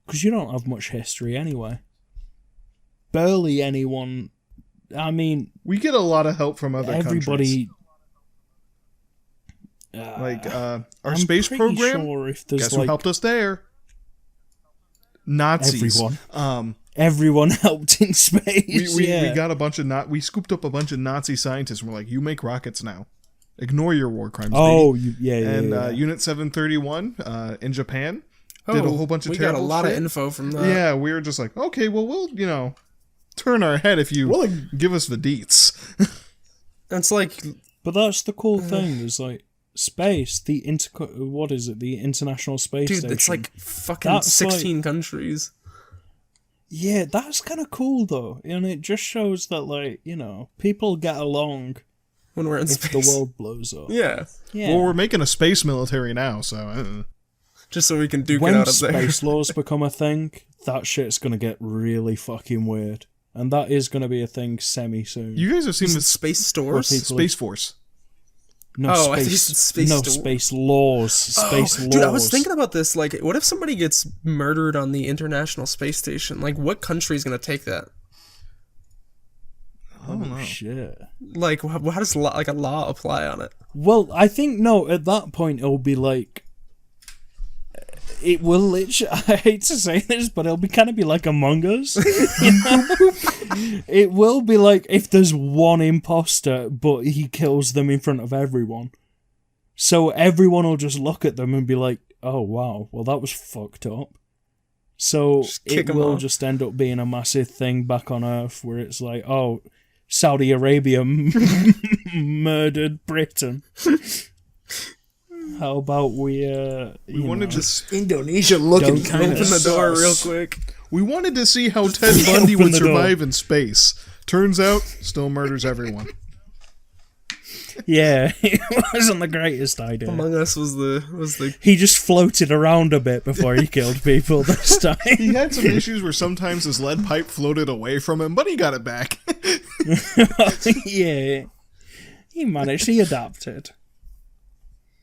D: Because you don't have much history anyway. Barely anyone. I mean,
A: We get a lot of help from other countries.
D: everybody.
A: Like our
D: I'm
A: space
D: pretty
A: program.
D: Sure if there's
A: Guess who
D: like
A: helped us there? Nazis.
D: everyone. Everyone helped in space.
A: We
D: yeah.
A: got a bunch of we scooped up a bunch of Nazi scientists and we're like, you make rockets now. Ignore your war crimes.
D: Oh,
A: baby.
D: yeah.
A: And Unit 731 in Japan did a whole bunch of
C: we got a
A: terrible
C: lot
A: shit.
C: of info from that.
A: Yeah, we were just like, okay, well, we'll turn our head if you give us the deets.
C: It's like,
D: But that's the cool thing is like space. The what is it? The International Space
C: dude,
D: Station.
C: it's like fucking
D: That's
C: 16 countries.
D: Yeah, that's kind of cool though, and it just shows that like people get along
C: When we're in
D: if
C: space.
D: the world blows up.
C: Yeah.
D: Yeah.
A: Well, we're making a space military now, so.
C: Just so we can duke
D: When
C: it out of there.
D: space laws become a thing, that shit's gonna get really fucking weird. and that is going to be a thing semi soon.
A: You guys have seen the
C: Space stores?
D: people-
A: Space Force.
D: No
C: I
D: space,
C: thought you said space
D: no
C: store.
D: space laws. Space laws.
C: Dude, I was thinking about this. Like, what if somebody gets murdered on the International Space Station? Like, what country is going to take that?
A: I don't know.
D: Shit.
C: Like, how does a law apply on it?
D: Well, I think no. At that point, it'll be like. It will literally. I hate to say this, but it'll be kind of be like Among Us. You know? It will be like if there's one imposter, but he kills them in front of everyone. So everyone will just look at them and be like, "Oh wow, well that was fucked up." So
C: kick
D: it
C: 'em
D: will
C: off.
D: just end up being a massive thing back on Earth where it's like, "Oh, Saudi Arabia murdered Britain." How about we
A: We wanted to s-
B: Indonesia looking
D: Don't
B: kind of
C: Open the door real
B: sus.
C: quick.
A: we wanted to see how Ted Bundy
D: Open
A: would
D: the door.
A: survive in space. Turns out, still murders everyone.
D: Yeah, it wasn't the greatest idea.
C: Among Us was the
D: He just floated around a bit before he killed people this time.
A: He had some issues where sometimes his lead pipe floated away from him, but he got it back.
D: Yeah. He managed, he adapted.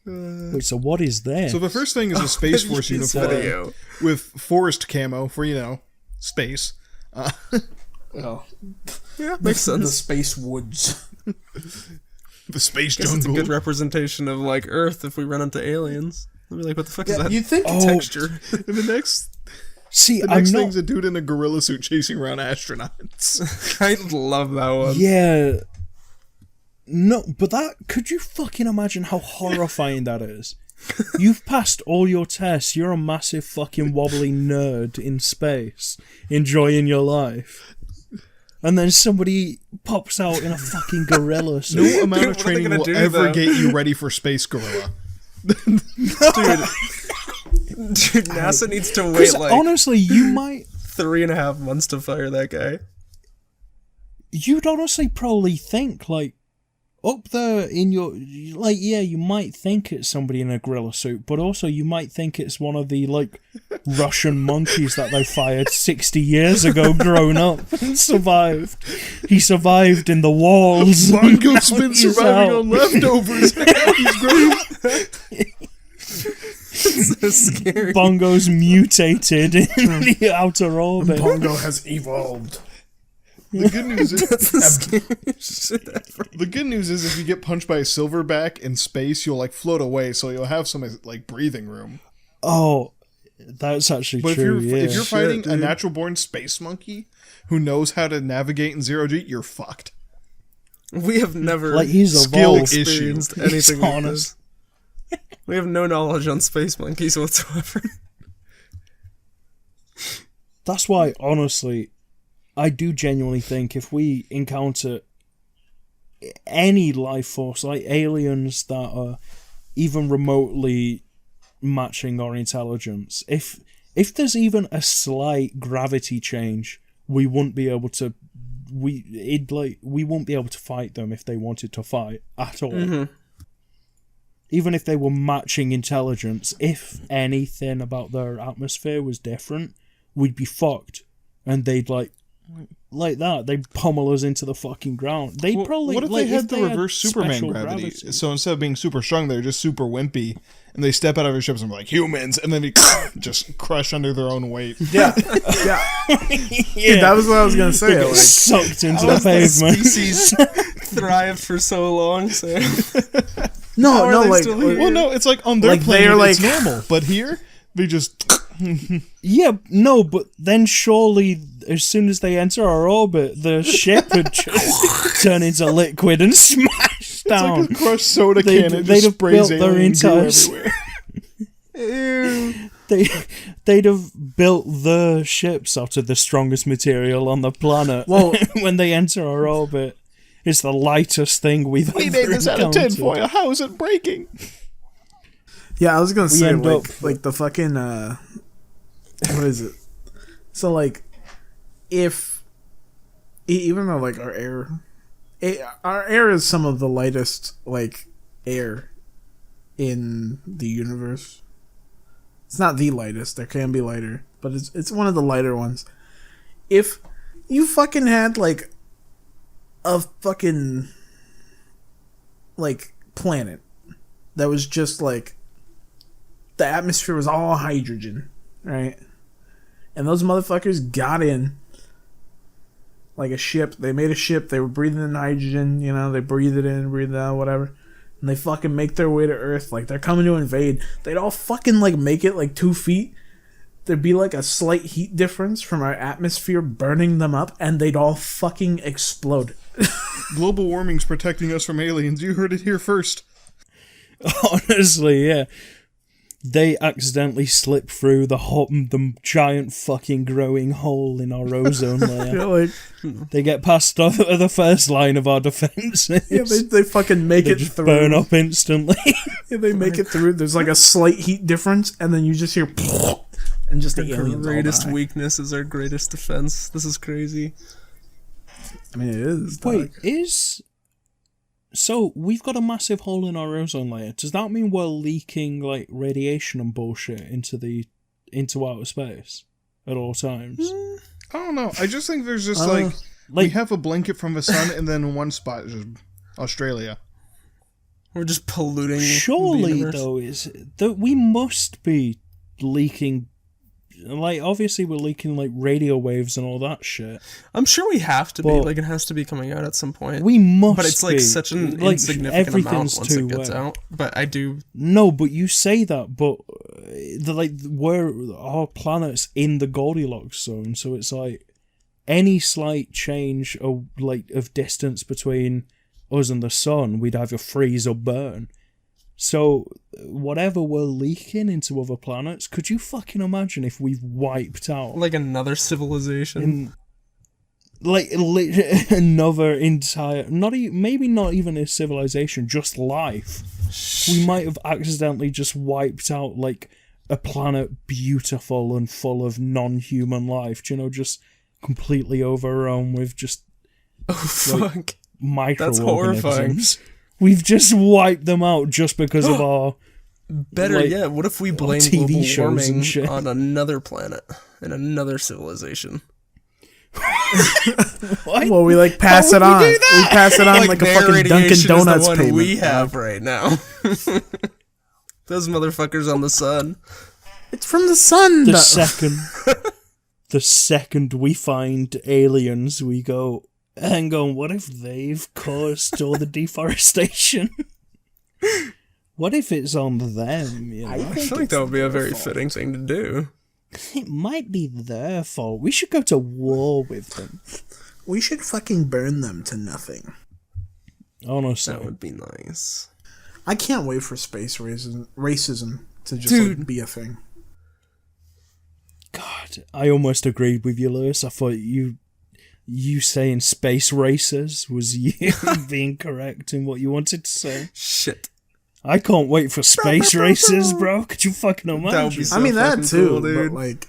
D: Wait, so what is this?
A: So the first thing is a Space Force
C: This
A: uniform
C: video.
A: with forest camo for, space.
B: Oh,
C: Yeah, makes
B: the
C: sense.
B: space woods.
A: The space
C: Guess it's a
A: jungle.
C: good representation of like Earth if we run into aliens. I'll be like, what the fuck is that?
B: You'd think
C: Texture.
A: And the next
D: See,
A: The
D: I'm
A: next
D: not.
A: thing's a dude in a gorilla suit chasing around astronauts.
C: I love that one.
D: Yeah. No, but that. Could you fucking imagine how horrifying that is? You've passed all your tests. You're a massive fucking wobbly nerd in space, enjoying your life. And then somebody pops out in a fucking gorilla suit.
A: No amount of
C: What are they
A: training
C: gonna
A: will
C: do,
A: ever
C: though?
A: get you ready for space gorilla.
C: Dude, NASA needs to wait
D: 'Cause
C: like
D: honestly, you might.
C: 3.5 months to fire that guy.
D: You'd honestly probably think, like, up there in your. Like, yeah, you might think it's somebody in a gorilla suit, but also you might think it's one of the, like, Russian monkeys that they fired 60 years ago grown up and survived. He survived in the walls.
A: Bongo's
D: Now
A: been
D: he's
A: surviving
D: out.
A: on leftovers. He's grown.
C: So scary.
D: Bongo's mutated in the outer orbit.
B: Bongo has evolved.
A: The good news is
C: That's the scariest shit ever.
A: the good news is if you get punched by a silverback in space, you'll like float away, so you'll have some like breathing room.
D: Oh, that's actually
A: But
D: true,
A: if you're
D: yeah.
A: fighting a natural born space monkey who knows how to navigate in zero G, you're fucked.
C: We have never
D: Like, he's
A: Skill
D: evolved.
C: experienced
A: issue.
C: anything like
D: honest.
C: this. We have no knowledge on space monkeys whatsoever.
D: That's why, honestly, I do genuinely think if we encounter any life force, like aliens that are even remotely matching our intelligence, if there's even a slight gravity change, we won't be able to. We won't be able to fight them if they wanted to fight at all.
C: Mm-hmm.
D: Even if they were matching intelligence, if anything about their atmosphere was different, we'd be fucked, and they'd like that. They'd pummel us into the fucking ground. They'd probably.
A: What if
D: like,
A: they had the
D: they
A: reverse Superman
D: special
A: gravity? So instead of being super strong, they're just super wimpy, and they step out of their ships and be like humans, and then they just crush under their own weight.
B: Yeah. Dude, that was what I was gonna say. Like,
D: sucked into
C: How
D: the
C: has the
D: pavement.
C: species thrived for so long, Sam?
B: no,
C: are
B: no,
C: they
B: like,
C: still here?
A: Well, no, it's like on their
B: Like,
A: planet,
B: they're
A: it's
B: like-
A: normal, but here they just.
D: Yeah, no, but then surely, as soon as they enter our orbit, the ship would just turn into liquid and smash
A: It's
D: down.
A: like a crushed soda
D: They'd-
A: can. It
D: they'd
A: just
D: have
A: sprays
D: built their
A: alien goo
D: entire-
A: everywhere.
D: They'd have built the ships out of the strongest material on the planet.
B: Well-
D: when they enter our orbit, it's the lightest thing we've
A: We
D: ever
A: made this out of
D: encountered.
A: tinfoil. How is it breaking?
B: yeah, I was gonna say,
D: end
B: like,
D: up-
B: like the fucking what is it? So like, if even though like our air is some of the lightest like air in the universe. It's not the lightest. There can be lighter, but it's one of the lighter ones. If you fucking had like a fucking like planet that was just like the atmosphere was all hydrogen, right? And those motherfuckers got in like a ship. They made a ship. They were breathing in hydrogen. You know, they breathe it in, breathe it out, whatever. And they fucking make their way to Earth. Like, they're coming to invade. They'd all fucking, like, make it, like, 2 feet. There'd be, like, a slight heat difference from our atmosphere burning them up, and they'd all fucking explode.
A: Global warming's protecting us from aliens. You heard it here first.
D: Honestly, yeah. They accidentally slip through the giant fucking growing hole in our ozone layer.
B: Yeah, like,
D: they get past the first line of our defenses.
B: yeah, they fucking make
D: They
B: it
D: just
B: through.
D: burn up instantly.
B: Yeah, they make it through. There's, like, a slight heat difference, and then you just hear... And just the
C: Our
B: aliens all
C: greatest
B: die.
C: weakness is our greatest defense. This is crazy.
B: I mean, it is.
D: Wait, So, we've got a massive hole in our ozone layer. Does that mean we're leaking, like, radiation and bullshit into outer space at all times?
A: I don't know. I just think there's just we
D: like-
A: have a blanket from the sun, and then in one spot is just Australia.
C: We're just polluting. the
D: Surely,
C: universe.
D: though, is that we must be leaking... Like, obviously we're leaking, like, radio waves and all that shit.
C: I'm sure we have to be.
D: But-
C: Like, it has to be coming out at some point.
D: We must
C: But it's like
D: be.
C: such an
D: Like,
C: insignificant amount
D: everything's
C: once it
D: too
C: gets
D: wet.
C: out. But I do.
D: No, but you say that, but our planet's in the Goldilocks zone, so it's like any slight change of distance between us and the sun, we'd either freeze or burn. So whatever we're leaking into other planets, could you fucking imagine if we've wiped out
C: Like another civilization.
D: another entire, maybe not even a civilization, just life. We might have accidentally just wiped out like a planet beautiful and full of non-human life. Do you know, just completely overrun with just
C: Oh, fuck.
D: microorganisms. We've just wiped them out just because of our...
C: Better
D: like,
C: yet, what if we blame
D: TV
C: global
D: shows and
C: warming
D: shit.
C: on another planet and another civilization?
D: What?
B: Well, we like pass
D: How
B: it
D: would we
B: on.
D: do
B: We
D: that?
B: pass it on like a
C: their
B: fucking
C: radiation
B: Dunkin'
C: is
B: Donuts
C: the one
B: payment.
C: we have right now. Those motherfuckers on the sun.
B: It's from the sun.
D: The second we find aliens, we go, hang on, what if they've caused all the deforestation? What if it's on them, you know?
C: I feel like that would be a very fitting thing to do.
D: It might be their fault. We should go to war with them.
B: We should fucking burn them to nothing.
D: Honestly.
C: That would be nice.
B: I can't wait for space racism to just like, be a thing.
D: God, I almost agreed with you, Lewis. I thought you saying space racers was you being correct in what you wanted to say.
C: Shit.
D: I can't wait for space races, bro. Could you fucking imagine?
C: That would be so
B: I mean that
C: fucking
B: too,
C: cool, dude.
B: but like,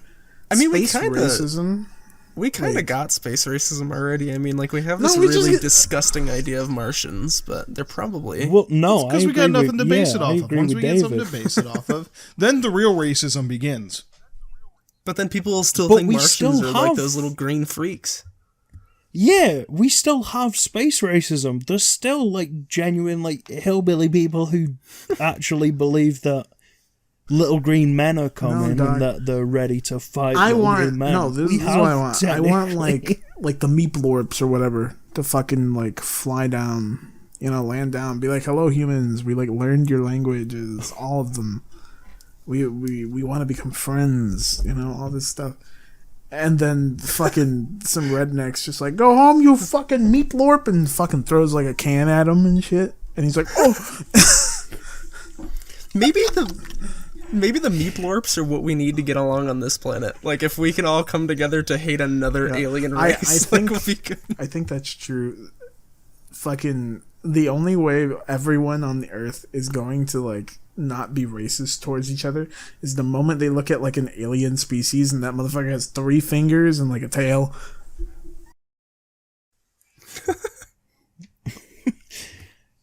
C: I mean,
B: space
C: we kinda
B: racism.
C: of got space racism already. I mean, like, we have
B: No,
C: this
B: we just
C: really
B: get-
C: disgusting idea of Martians, but they're probably...
D: Well, no,
A: Because we got nothing to base it
D: I
A: off of.
D: agree
A: Once
D: with
A: we get something
D: David.
A: to base it off of, then the real racism begins.
C: But then people will still
D: But
C: think
D: we
C: Martians
D: still
C: are like
D: have-
C: those little green freaks.
D: Yeah, we still have space racism. There's still, like, genuine, like, hillbilly people who actually believe that little green men are coming
B: dog.
D: and that they're ready to fight
B: I
D: little
B: want
D: green men.
B: this
D: We
B: is what
D: have
B: I want. I want
D: technically-
B: like the meeplorps or whatever to fucking like fly down, land down, be like, "Hello, humans. We like learned your languages, all of them. We want to become friends. All this stuff." And then fucking some rednecks just like, "Go home, you fucking meatlorp," and fucking throws like a can at him and shit. And he's like, "Oh."
C: Maybe the meeplorps are what we need to get along on this planet. Like, if we can all come together to hate another alien
B: I
C: race,
B: think-
C: like, we'll be good.
B: I think that's true. Fucking the only way everyone on the earth is going to like not be racist towards each other is the moment they look at like an alien species and that motherfucker has 3 fingers and like a tail.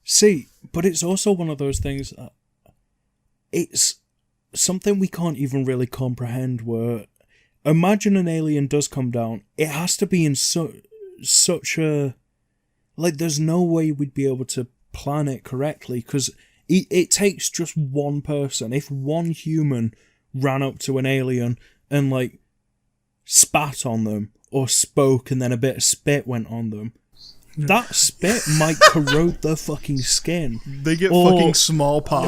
D: See, but it's also one of those things. It's something we can't even really comprehend. Where imagine an alien does come down. It has to be in such a... Like, there's no way we'd be able to plan it correctly, because it takes just one person. If one human ran up to an alien and, like, spat on them, or spoke and then a bit of spit went on them, that spit might corrode their fucking skin.
A: They get fucking smallpox.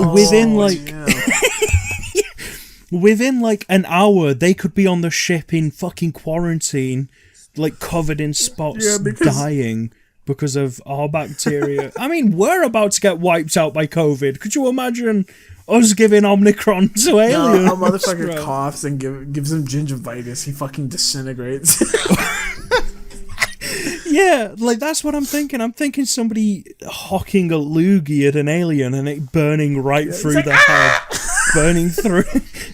D: Within, like, an hour, they could be on the ship in fucking quarantine, like, covered in spots, dying because of our bacteria. I mean, we're about to get wiped out by COVID. Could you imagine us giving Omicron to aliens?
B: No, a motherfucker coughs and gives him gingivitis. He fucking disintegrates.
D: Yeah, like, that's what I'm thinking. I'm thinking somebody hocking a loogie at an alien and it burning right through the head. Burning through.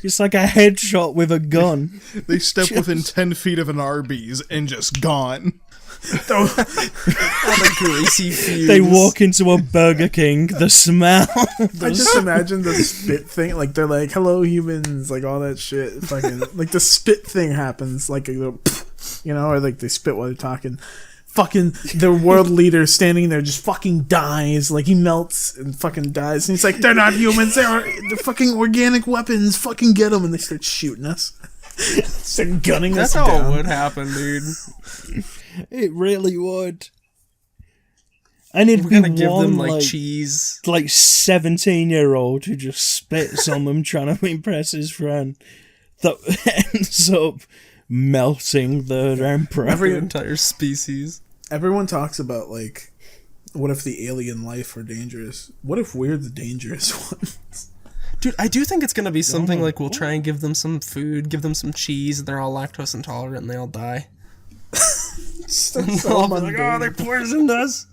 D: It's like a headshot with a gun.
A: They step within 10 feet of an Arby's and just gone.
C: All the greasy fumes.
D: They walk into a Burger King. The smell.
B: I just imagine the spit thing. Like, they're like, hello, humans. Like, all that shit. Fucking, like, the spit thing happens. Like, a little, you know, or like they spit while they're talking. Fucking the world leader standing there just fucking dies. Like, he melts and fucking dies. And he's like, they're not humans. They're fucking organic weapons. Fucking get them. And they start shooting us. Start gunning us down.
C: That's how it would happen, dude.
D: It really would. And it'd
C: We're
D: be
C: gonna give them,
D: like
C: cheese.
D: like 17-year-old who just spits on them trying to impress his friend that ends up melting the emperor.
C: Every entire species.
B: Everyone talks about, like, what if the alien life are dangerous? What if we're the dangerous ones?
C: Dude, I do think it's gonna be something like we'll try and give them some food, give them some cheese, and they're all lactose intolerant and they all die.
B: So
C: I'll be like, oh, they poisoned us.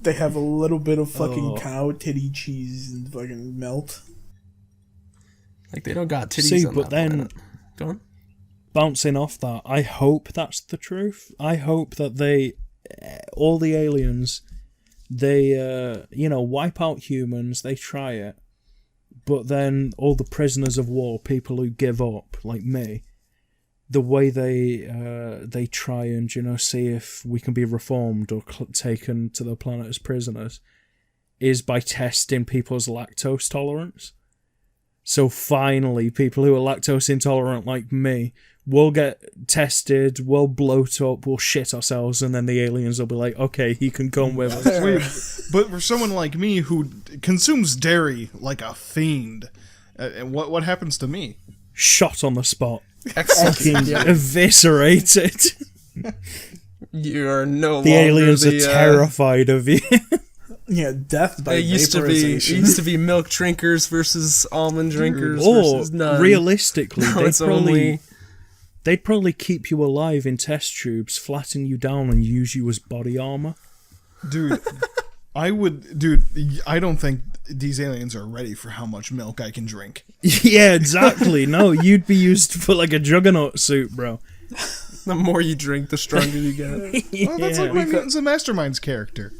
B: They have a little bit of fucking cow titty cheese and fucking melt.
C: Like, they don't got titties
D: See,
C: on
D: but
C: that
D: then
C: planet. Go on.
D: bouncing off that, I hope that's the truth. I hope that all the aliens, they, wipe out humans, they try it, but then all the prisoners of war, people who give up, like me, the way they try and, see if we can be reformed or taken to the planet as prisoners is by testing people's lactose tolerance. So finally, people who are lactose intolerant like me will get tested, we'll bloat up, we'll shit ourselves, and then the aliens will be like, okay, he can come with us.
A: Wait, but for someone like me who consumes dairy like a fiend, what happens to me?
D: Shot on the spot.
C: Excellent.
D: Eviscerated.
C: You are no longer
D: the aliens are terrified of you.
B: Yeah, death by
C: it used
B: vaporization.
C: to be milk drinkers versus almond drinkers
D: Or,
C: versus none.
D: realistically,
C: Now it's only...
D: they'd probably keep you alive in test tubes, flatten you down, and use you as body armor.
A: Dude, I don't think these aliens are ready for how much milk I can drink.
D: Yeah, exactly. No, you'd be used for like a juggernaut suit, bro.
C: The more you drink, the stronger you get.
A: Well, that's like my Mutants and Masterminds character.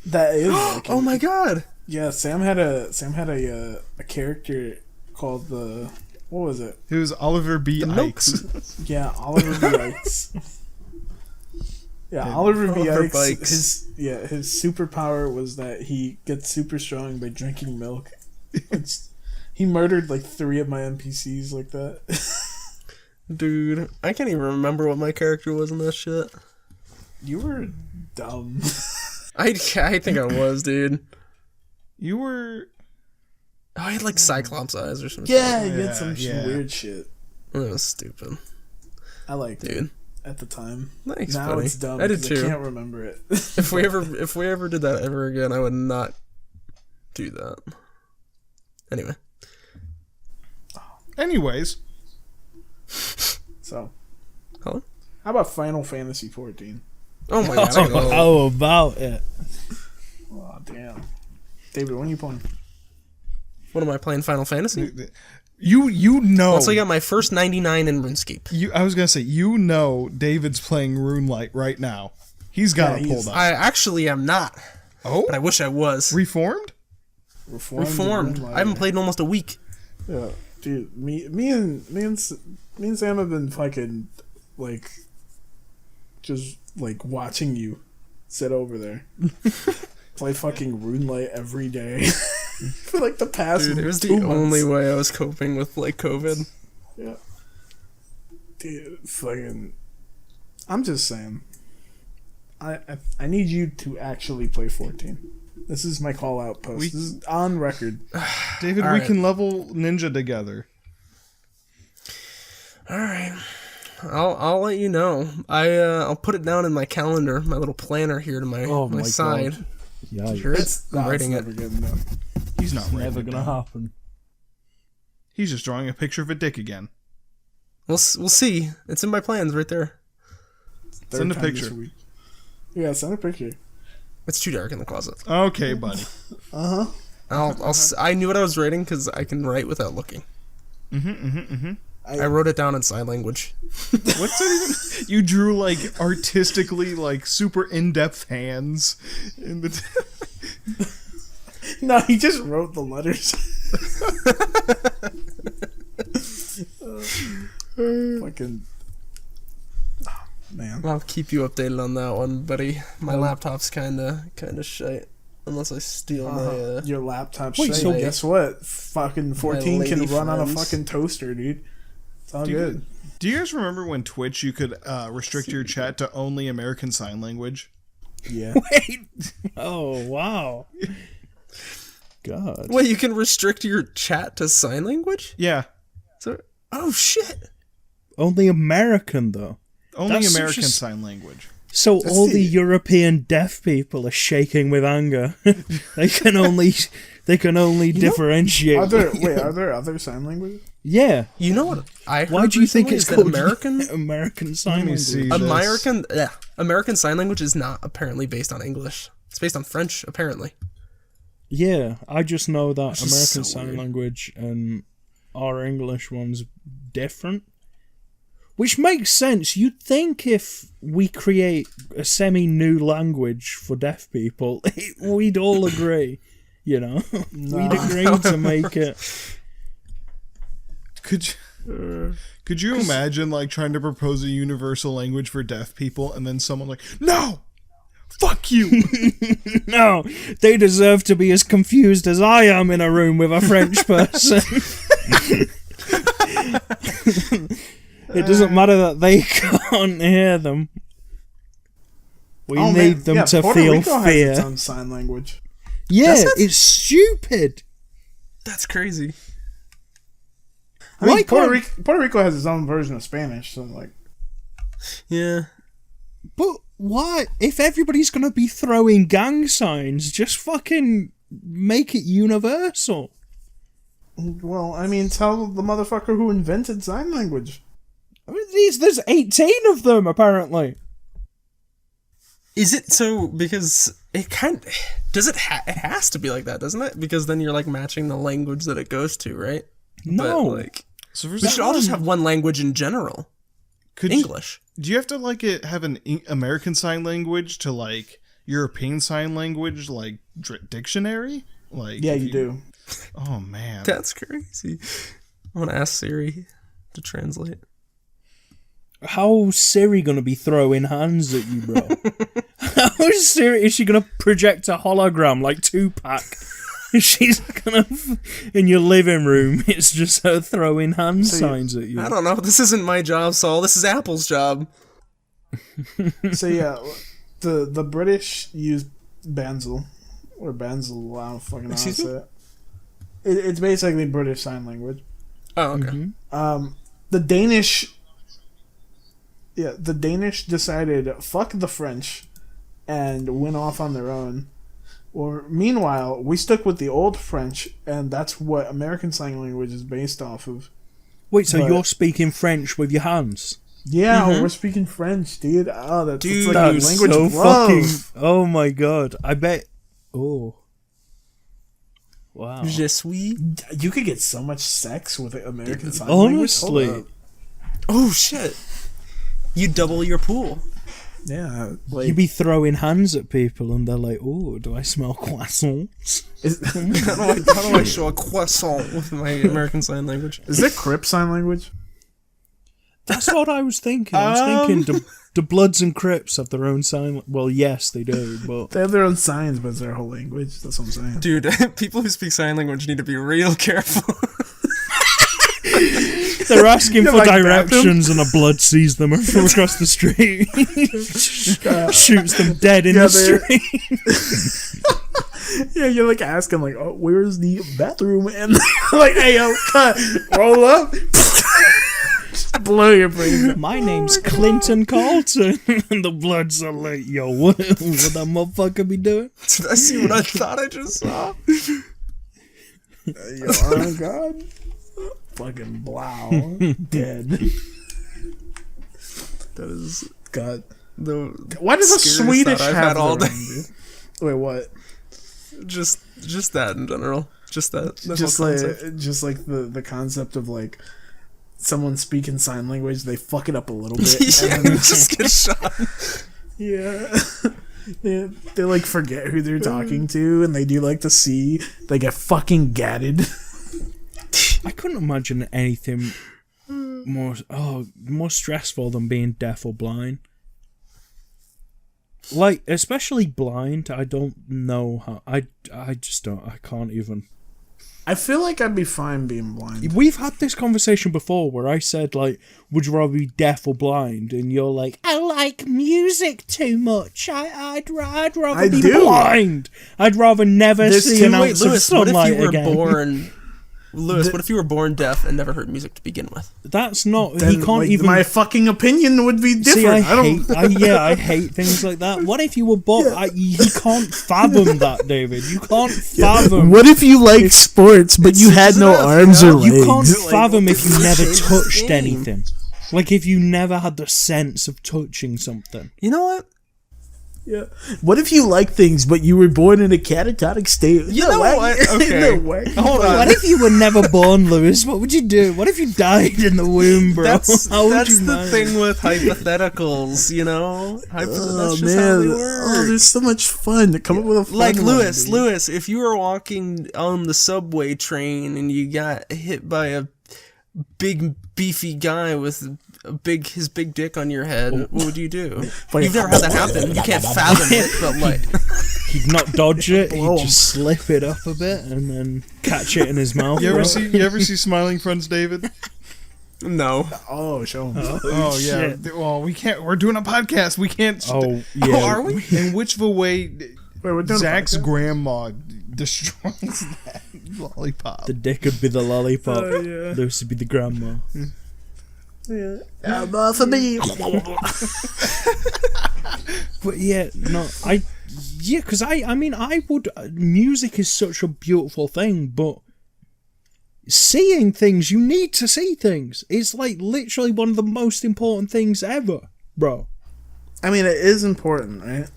B: That is. Like
C: Oh my god!
B: Yeah, Sam had a character called the, what was it?
A: It was Oliver B. Ikes.
B: Yeah, Oliver B. Ikes. Yeah, Oliver B. Ikes. His superpower was that he gets super strong by drinking milk. He murdered like 3 of my NPCs like that.
C: Dude, I can't even remember what my character was in that shit.
B: You were dumb.
C: I think I was, dude.
A: You were...
C: Oh, I had like Cyclops eyes or something.
B: Yeah, you had some weird shit.
C: That was stupid.
B: I liked it at the time.
C: Thanks,
B: now
C: buddy.
B: it's dumb.
C: I did too.
B: I can't remember it.
C: If we ever did that ever again, I would not do that. Anyway.
A: Anyways.
B: So.
C: Hello?
B: How about Final Fantasy 14?
C: Oh my god.
D: How about it?
B: Oh, damn. David, when are you playing?
C: What am I playing? Final Fantasy?
A: You know.
C: Once I got my first 99 in RuneScape.
A: I was gonna say, David's playing RuneLight right now. He's got it pulled up.
C: I actually am not.
A: Oh?
C: But I wish I was.
A: Reformed?
C: Reformed. I haven't played in almost a week.
B: Yeah, dude. Me and Me and Sam have been fucking, like, just, like, watching you sit over there. Play fucking RuneLight every day. For, like, the past
C: Dude, it was
B: 2
C: the
B: months.
C: only way I was coping with, like, COVID.
B: Yeah. Dude, fucking... I'm just saying. I need you to actually play 14. This is my call-out post. This is on record.
A: David,
C: All
A: we
C: right.
A: can level Ninja together.
C: All right. I'll let you know. I'll put it down in my calendar, my little planner here to my,
B: Oh
C: my
B: my
C: side.
B: God.
D: Yeah,
C: Hear it? I'm
B: It's
C: writing it.
B: never good enough.
A: He's not writing
D: never
A: it
D: gonna
A: down.
D: happen.
A: He's just drawing a picture of a dick again.
C: We'll see. It's in my plans right there.
A: Send a
B: Third time this
A: picture.
B: week. Yeah, send a picture.
C: It's too dark in the closet.
A: Okay, buddy.
C: I knew what I was writing because I can write without looking. I wrote it down in sign language.
A: What's that even? You drew like artistically, like super in-depth hands in the.
B: No, he just wrote the letters. Fucking. Oh, man.
C: I'll keep you updated on that one, buddy. My laptop's kinda shite. Unless I steal my
B: Your laptop's
D: Wait,
B: shite.
D: so
B: Guess what? Fucking 14 can
C: lady
B: run on a
C: friends.
B: fucking toaster, dude. It's all good.
A: Do you guys remember when Twitch you could restrict your chat to only American Sign Language?
B: Yeah.
D: Wait. Oh wow. God.
C: Wait, you can restrict your chat to sign language?
A: Yeah,
C: So, oh shit.
D: Only American though.
A: only
D: That's such
A: American
D: a
A: Sign Language.
D: So
B: That's
D: all
B: the-
D: the European deaf people are shaking with anger. they can only differentiate.
B: Are there other sign languages?
D: Yeah.
C: You know what I heard
D: Why do you think
C: recently
D: it's
C: is that
D: called
C: American
D: American Sign
A: Let me
D: Language?
A: see.
C: American Sign Language is not apparently based on English. It's based on French, apparently.
D: Yeah, I just know that
C: is
D: American
C: so
D: Sign
C: weird.
D: Language and our English one's different. Which makes sense. You'd think if we create a semi-new language for deaf people, we'd all agree. You know, we'd agree to make it.
A: Could you imagine like trying to propose a universal language for deaf people and then someone like, no, fuck you.
D: No, they deserve to be as confused as I am in a room with a French person. It doesn't matter that they can't hear them. We need them to
B: Puerto
D: feel
B: Rico has its
D: fear.
B: own sign language.
D: Yeah,
C: Does it?
D: it's stupid.
C: That's crazy.
B: I mean,
D: Why
B: Puerto Rico has its own version of Spanish, so like,
C: Yeah.
D: But why? If everybody's gonna be throwing gang signs, just fucking make it universal.
B: well, I mean, tell the motherfucker who invented sign language.
D: I mean, there's 18 of them apparently.
C: Is it so? Because it does it? It has to be like that, doesn't it? Because then you're like matching the language that it goes to, right?
D: No.
C: But, like
A: So for
C: we should all just have one language in general.
A: could
C: English.
A: do you have to like have an American Sign Language to like European Sign Language like dictionary? Like
B: Yeah,
A: if
B: you do.
A: Oh man.
C: That's crazy. I want to ask Siri to translate.
D: How's Siri gonna be throwing hands at you, bro? How's Siri? Is she gonna project a hologram like Tupac? She's gonna in your living room. It's just her throwing hand signs at you.
C: I don't know. This isn't my job, Saul. This is Apple's job.
B: So yeah, the British use Banzel or Banzel. I don't fucking know how to
C: Excuse
B: say it. It's basically British Sign Language.
C: Oh, okay.
B: The Danish. Yeah, the Danish decided fuck the French, and went off on their own. Or meanwhile, we stuck with the old French, and that's what American Sign Language is based off of.
D: Wait, so
B: But-
D: you're speaking French with your hands?
B: Yeah, we're speaking French, dude. Oh, that's
C: Dude,
B: like a
D: That's
B: language
D: so
B: of love.
D: fucking. Oh my god! I bet. Oh. Wow.
C: Je suis.
B: You could get so much sex with American Sign Language. Hold
D: Honestly.
B: up.
C: Oh shit! You double your pool.
B: Yeah, like
D: You be throwing hands at people and they're like, "Oh, do I smell croissants?"
C: How do I show a croissant with my American Sign Language?
B: is it Crip Sign Language?
D: That's what I was thinking. I was thinking the Bloods and Crips have their own sign. Well, yes, they do, but
B: They have their own signs, but it's their whole language. That's what I'm saying.
C: Dude, people who speak sign language need to be real careful.
D: they're asking for
B: like
D: directions, and a Blood sees them from across the street, shoots them dead in the street.
B: Yeah, you're like asking, like, oh, where's the bathroom? And they're like, hey, yo, cut, roll up, just blow your brains out.
D: My name's Clinton Carlton, and the Bloods are like, yo, what that motherfucker be doing?
C: Did I see what I thought I just saw?
B: Yo, oh God, fucking blow, dead. That is God. Why does a
C: scariest
B: Swedish
C: thought I've
B: have
C: had all
B: their
C: day.
B: own, dude? Wait, what?
C: Just that in general. Just that.
B: Just
C: whole
B: like
C: concept.
B: the concept of like someone speaking sign language, they fuck it up a little bit.
C: Yeah,
B: and then
C: just get shot.
B: yeah. They like forget who they're talking to, and they do like to see. They get fucking gatted.
D: I couldn't imagine anything more stressful than being deaf or blind. Like, especially blind, I don't know how. I just don't. I can't even.
B: I feel like I'd be fine being blind.
D: We've had this conversation before where I said, like, would you rather be deaf or blind? And you're like, I like music too much. I'd rather
B: I
D: be
B: do.
D: blind. I'd rather never
B: There's
D: see
B: two-
D: an
B: wait,
D: ounce of
C: Lewis, what if
D: sunlight
C: you were
D: again.
C: born... Lewis, what if you were born deaf and never heard music to begin with?
D: That's not.
B: Then,
D: He can't
B: like,
D: even.
B: My fucking opinion would be different.
D: See,
B: I don't.
D: I hate things like that. What if you were born? He can't fathom that, David. You can't fathom.
B: What if you like sports, but you had no arms or legs?
D: You can't
B: Like,
D: fathom if you never
C: Change the
D: touched
C: game.
D: anything. Like if you never had the sense of touching something.
C: You know what?
B: Yeah. What if you like things, but you were born in a catatonic state?
C: You know what? Okay. Hold on.
D: What if you were never born, Lewis? What would you do? What if you died in the womb, bro?
C: That's
D: How would you
C: the
D: mind?
C: thing with hypotheticals, you know? That's
B: Oh
C: just how they
B: man!
C: work.
B: Oh, there's so much fun to come up with a fun
C: Like
B: one,
C: Lewis,
B: dude.
C: Lewis, if you were walking on the subway train and you got hit by a big beefy guy with his big dick on your head, what would you do? You've never had that happen. You can't fathom it, but like,
D: He'd not dodge it.
B: Blow
D: He'd
B: him.
D: just slip it up a bit and then catch it in his mouth.
A: You
D: bro.
A: ever see Smiling Friends, David?
C: no.
B: Oh, show 'em.
A: Oh yeah.
D: shit.
A: Well, we can't. We're doing a podcast. We can't.
D: Oh yeah.
C: are we?
A: In which of a way
B: Wait, we're doing a
A: Zach's
B: podcast?
A: grandma destroys that lollipop?
D: The dick would be the lollipop.
B: Oh, yeah.
D: Lewis would be the grandma.
B: Yeah, for me.
D: But yeah, no, because I mean, I would. Music is such a beautiful thing, but seeing things, you need to see things. It's like literally one of the most important things ever, bro.
B: I mean, it is important, right?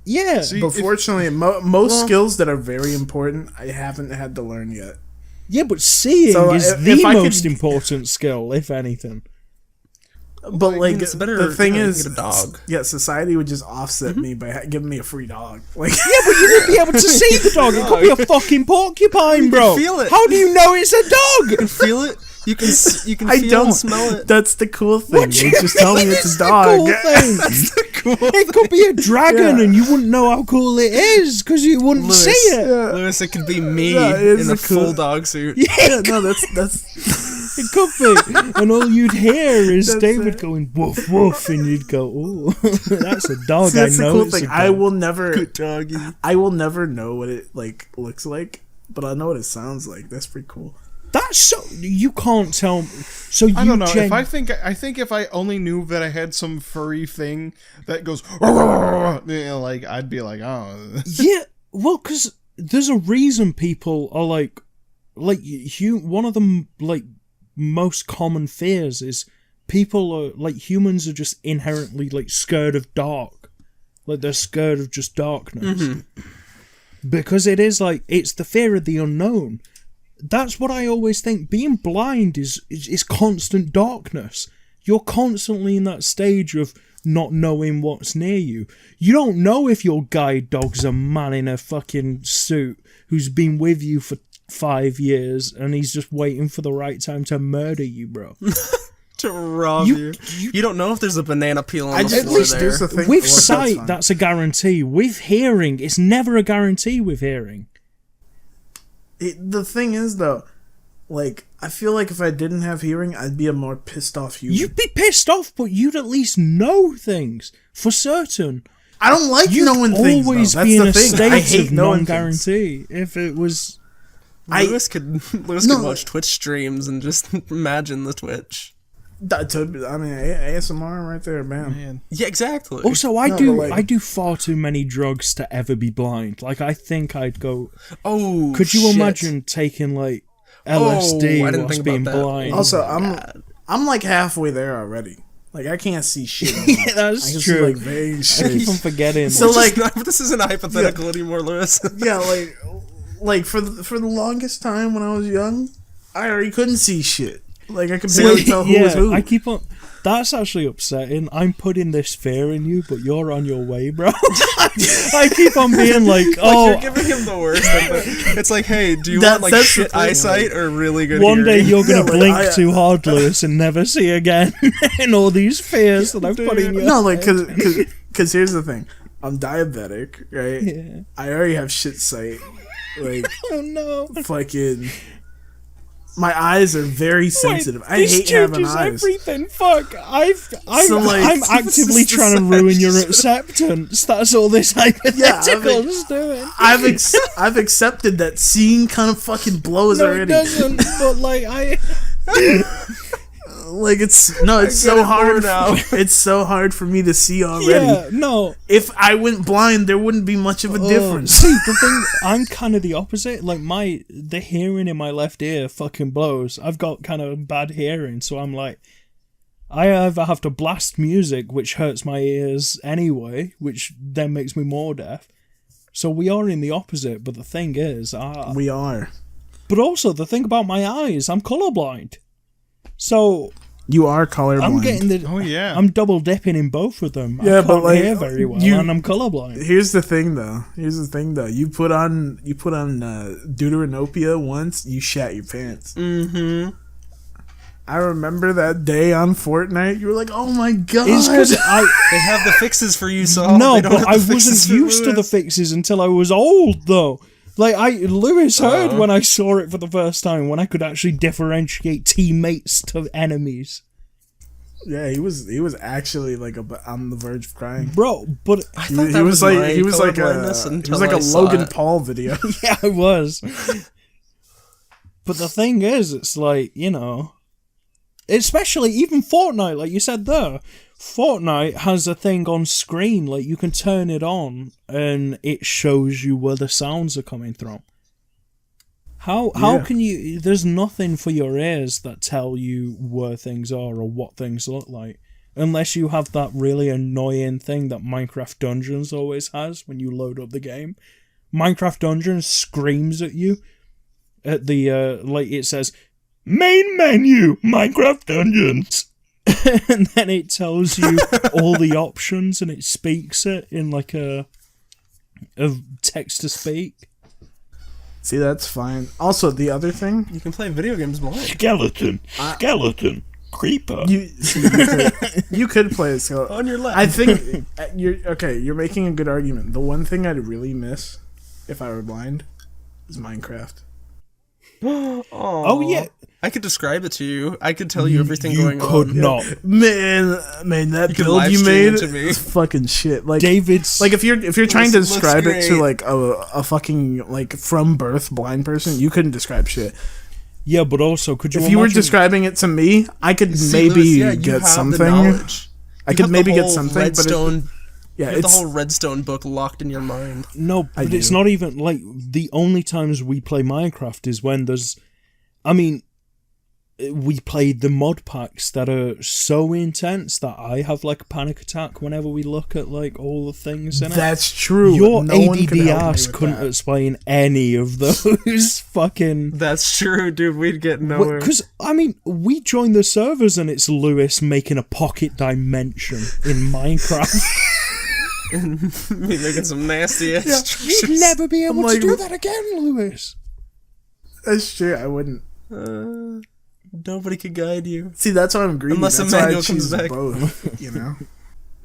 D: Yeah,
A: See,
B: But fortunately, most skills that are very important, I haven't had to learn yet.
D: yeah, but seeing
B: So,
D: is
B: if
D: the
B: I could-
D: most important skill, if anything.
B: But like,
C: it's better,
B: the thing
C: you know,
B: is,
C: get a dog.
B: yeah, society would just offset me by giving me a free dog. Like,
D: Yeah, but you wouldn't be able to see the dog. It could be a fucking porcupine, bro.
C: feel it.
D: How do you know it's a dog?
C: Feel it? You can
B: I
C: feel
B: don't
C: and smell it.
B: That's the cool thing.
D: What do
B: They
D: you
B: just tell me
D: mean
B: it's
D: it's
B: a
D: the
B: dog.
D: cool thing? It could be a dragon,
B: Yeah.
D: and you wouldn't know how cool it is because you wouldn't
C: Lewis.
D: see it.
B: Yeah.
C: Lewis, it could be me
B: Yeah, it is
C: in a
B: a cool-
C: full dog suit.
B: Yeah, no, that's
D: It could be, and all you'd hear is
B: That's
D: David
B: it.
D: going woof woof, and you'd go, "Oh, that's a dog."
B: that's
D: I
B: the
D: know
B: cool
D: it's
B: thing.
D: a
B: I
D: dog.
B: will never,
C: Doggy.
B: I will never know what it like looks like, but I know what it sounds like. That's pretty cool.
D: That's so you can't tell. So you
A: I don't know.
D: gen-
A: I think if I only knew that I had some furry thing that goes, you know, like I'd be like, oh.
D: Yeah, well, because there's a reason people are like one of the like most common fears is people are like humans are just inherently like scared of dark, like they're scared of just darkness because it is like it's the fear of the unknown. That's what I always think. Being blind is constant darkness. You're constantly in that stage of not knowing what's near you. You don't know if your guide dog's a man in a fucking suit who's been with you for 5 years and he's just waiting for the right time to murder you, bro.
C: to rob you. You don't know if there's a banana peel on the floor there.
B: the thing.
D: With
B: Well, that's
D: sight,
B: fine.
D: that's a guarantee. With hearing, it's never a guarantee with hearing.
B: The thing is, though, like, I feel like if I didn't have hearing, I'd be a more pissed off human.
D: You'd be pissed off, but you'd at least know things for certain.
B: I don't like
D: You'd
B: knowing things, though.
D: always
B: That's
D: be in
B: the
D: a
B: thing. I
D: state
B: hate
D: of
B: knowing things.
D: non-guarantee. If it was...
C: Lewis could watch Twitch streams and just imagine the Twitch.
B: I mean, ASMR right there, man.
A: Man.
C: Yeah, exactly.
D: Also, I
B: but
D: do far too many drugs to ever be blind. Like, I think I'd go...
C: Oh,
D: Could you
C: shit.
D: imagine taking, like, LSD
C: I didn't
D: whilst
C: think
D: being
C: about that.
D: blind?
B: Also, I'm like halfway there already. Like, I can't see shit.
D: Yeah, that's
B: I can
D: true.
B: see, like, vague
D: I
B: shit.
D: keep on forgetting.
B: So, like,
C: This isn't hypothetical anymore, Lewis.
B: yeah, like for the longest time when I was young, I already couldn't see shit. Like, I could barely tell who was who.
D: I keep on... That's actually upsetting. I'm putting this fear in you, but you're on your way, bro. I keep on being like, oh...
C: You're giving him the worst. It's like, hey, do you want, like,
B: That's the
C: shit
B: thing,
C: eyesight or really good
D: One day
C: hearing?
D: you're going to
B: Yeah,
D: blink
B: like,
D: too hard, Lewis, and never see again. And all these fears that I've put in you.
B: No, like, cause here's the thing. I'm diabetic, right?
D: Yeah.
B: I already have shit sight. Like,
D: Oh, no.
B: fucking... My eyes are very sensitive. I
D: This
B: hate having
D: changes
B: eyes.
D: everything. Fuck.
B: So, like,
D: I'm actively trying to ruin your acceptance. That's all this hypothetical is doing.
B: I've accepted that seeing kind of fucking blows
D: No,
B: already.
D: it doesn't. But, like,
B: Like, it's so hard
C: now.
B: It's so hard for me to see already.
D: Yeah, no.
B: If I went blind, there wouldn't be much of a difference.
D: See, the thing, I'm kind of the opposite. Like, the hearing in my left ear fucking blows. I've got kind of bad hearing, so I'm like, I either have to blast music, which hurts my ears anyway, which then makes me more deaf. So we are in the opposite, but the thing is,
B: We are.
D: but also the thing about my eyes, I'm colorblind. So
B: You are colorblind.
D: I'm getting
A: Oh, yeah.
D: I'm double dipping in both of them.
B: Yeah,
D: I can't
B: but, like,
D: hear very well,
B: you-
D: and I'm colorblind.
B: Here's the thing, though. You put on Deuteranopia once, you shat your pants.
C: Mm-hmm.
B: I remember that day on Fortnite. You were like, "Oh my god!"
D: It's because
C: They have the fixes for you, Saul.
D: No,
C: They don't
D: but
C: have
D: I
C: the fixes
D: wasn't
C: for
D: used to the
C: Lewis.
D: fixes until I was old, though. Like, Lewis heard when I saw it for the first time, when I could actually differentiate teammates to enemies.
B: Yeah, he was actually like on the verge of crying.
D: Bro, but
C: I
B: He,
C: thought
B: he
C: that
B: was like
C: my
B: he was like a
C: colorblindness
B: he
C: until
B: was like
C: I
B: a
C: saw
B: Logan
C: it.
B: Paul video.
D: yeah, I was. But the thing is, it's like, you know, especially even Fortnite, like you said there, Fortnite has a thing on screen, like you can turn it on and it shows you where the sounds are coming from. How
B: Yeah.
D: can you? There's nothing for your ears that tell you where things are or what things look like, unless you have that really annoying thing that Minecraft Dungeons always has when you load up the game. Minecraft Dungeons screams at you at the like it says main menu Minecraft Dungeons, and then it tells you all the options and it speaks it in like a text to speak.
B: See, that's fine. Also, the other thing,
C: You can play video games blind.
D: Skeleton, creeper.
B: you could play it. So
C: On your left.
B: I think you're making a good argument. The one thing I'd really miss if I were blind is Minecraft.
D: Oh yeah,
C: I could describe it to you. I could tell you everything
D: you
C: going
D: could
C: on.
D: not.
B: Man, that
C: can
B: build
C: live
B: you
C: stream
B: made
C: it to me.
B: is fucking shit. Like
D: David's
B: Like if you're trying to
C: Looks
B: describe it to
C: great.
B: like a fucking like from birth blind person, you couldn't describe shit.
D: yeah, but also could you?
B: If you were
D: imagine-
B: describing it to me, I could
C: See,
B: maybe
C: Lewis, yeah, you
B: get
C: have the
B: something.
C: knowledge.
B: I
C: You
B: could
C: have
B: maybe
C: the
B: get
C: whole
B: something, but
C: Redstone,
B: yeah,
C: you have the
B: it's
C: whole Redstone book locked in your mind.
D: No,
B: I
D: but it's
B: do.
D: not even like the only times we play Minecraft is when there's. I mean, we played the mod packs that are so intense that I have like a panic attack whenever we look at like all the things in it.
B: that's true.
D: Your
B: No one could
D: ADD
B: help me
D: ass
B: with
D: couldn't
B: that.
D: explain any of those fucking.
C: That's true, dude. We'd get nowhere.
D: Because, I mean, we joined the servers and it's Lewis making a pocket dimension in Minecraft.
C: Me making some nasty ass
D: You'd
C: structures.
D: never be able
B: I'm like,
D: to do that again, Lewis.
B: That's true. I wouldn't.
C: Nobody could guide you.
B: See, that's why I'm greedy.
C: Unless
B: that's why I
C: Emmanuel comes
B: choose
C: back.
B: both, you know?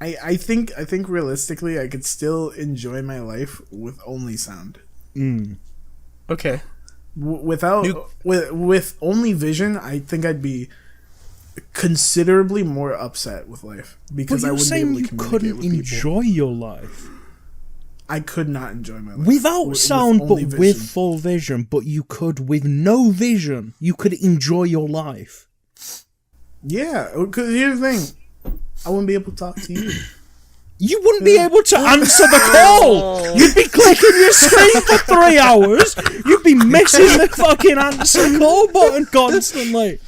B: I think realistically I could still enjoy my life with only sound.
C: Okay.
B: With only vision, I think I'd be considerably more upset with life because I wouldn't be able to
D: you
B: communicate
D: couldn't
B: with people.
D: enjoy your life
B: I could not enjoy my life
D: without sound,
B: only
D: but
B: vision.
D: with full vision. But you could with no vision. You could enjoy your life.
B: Yeah, because here's the thing, I wouldn't be able to talk to you.
D: You wouldn't be able to answer the call. You'd be clicking your screen for 3 hours. You'd be missing the fucking answer call button constantly.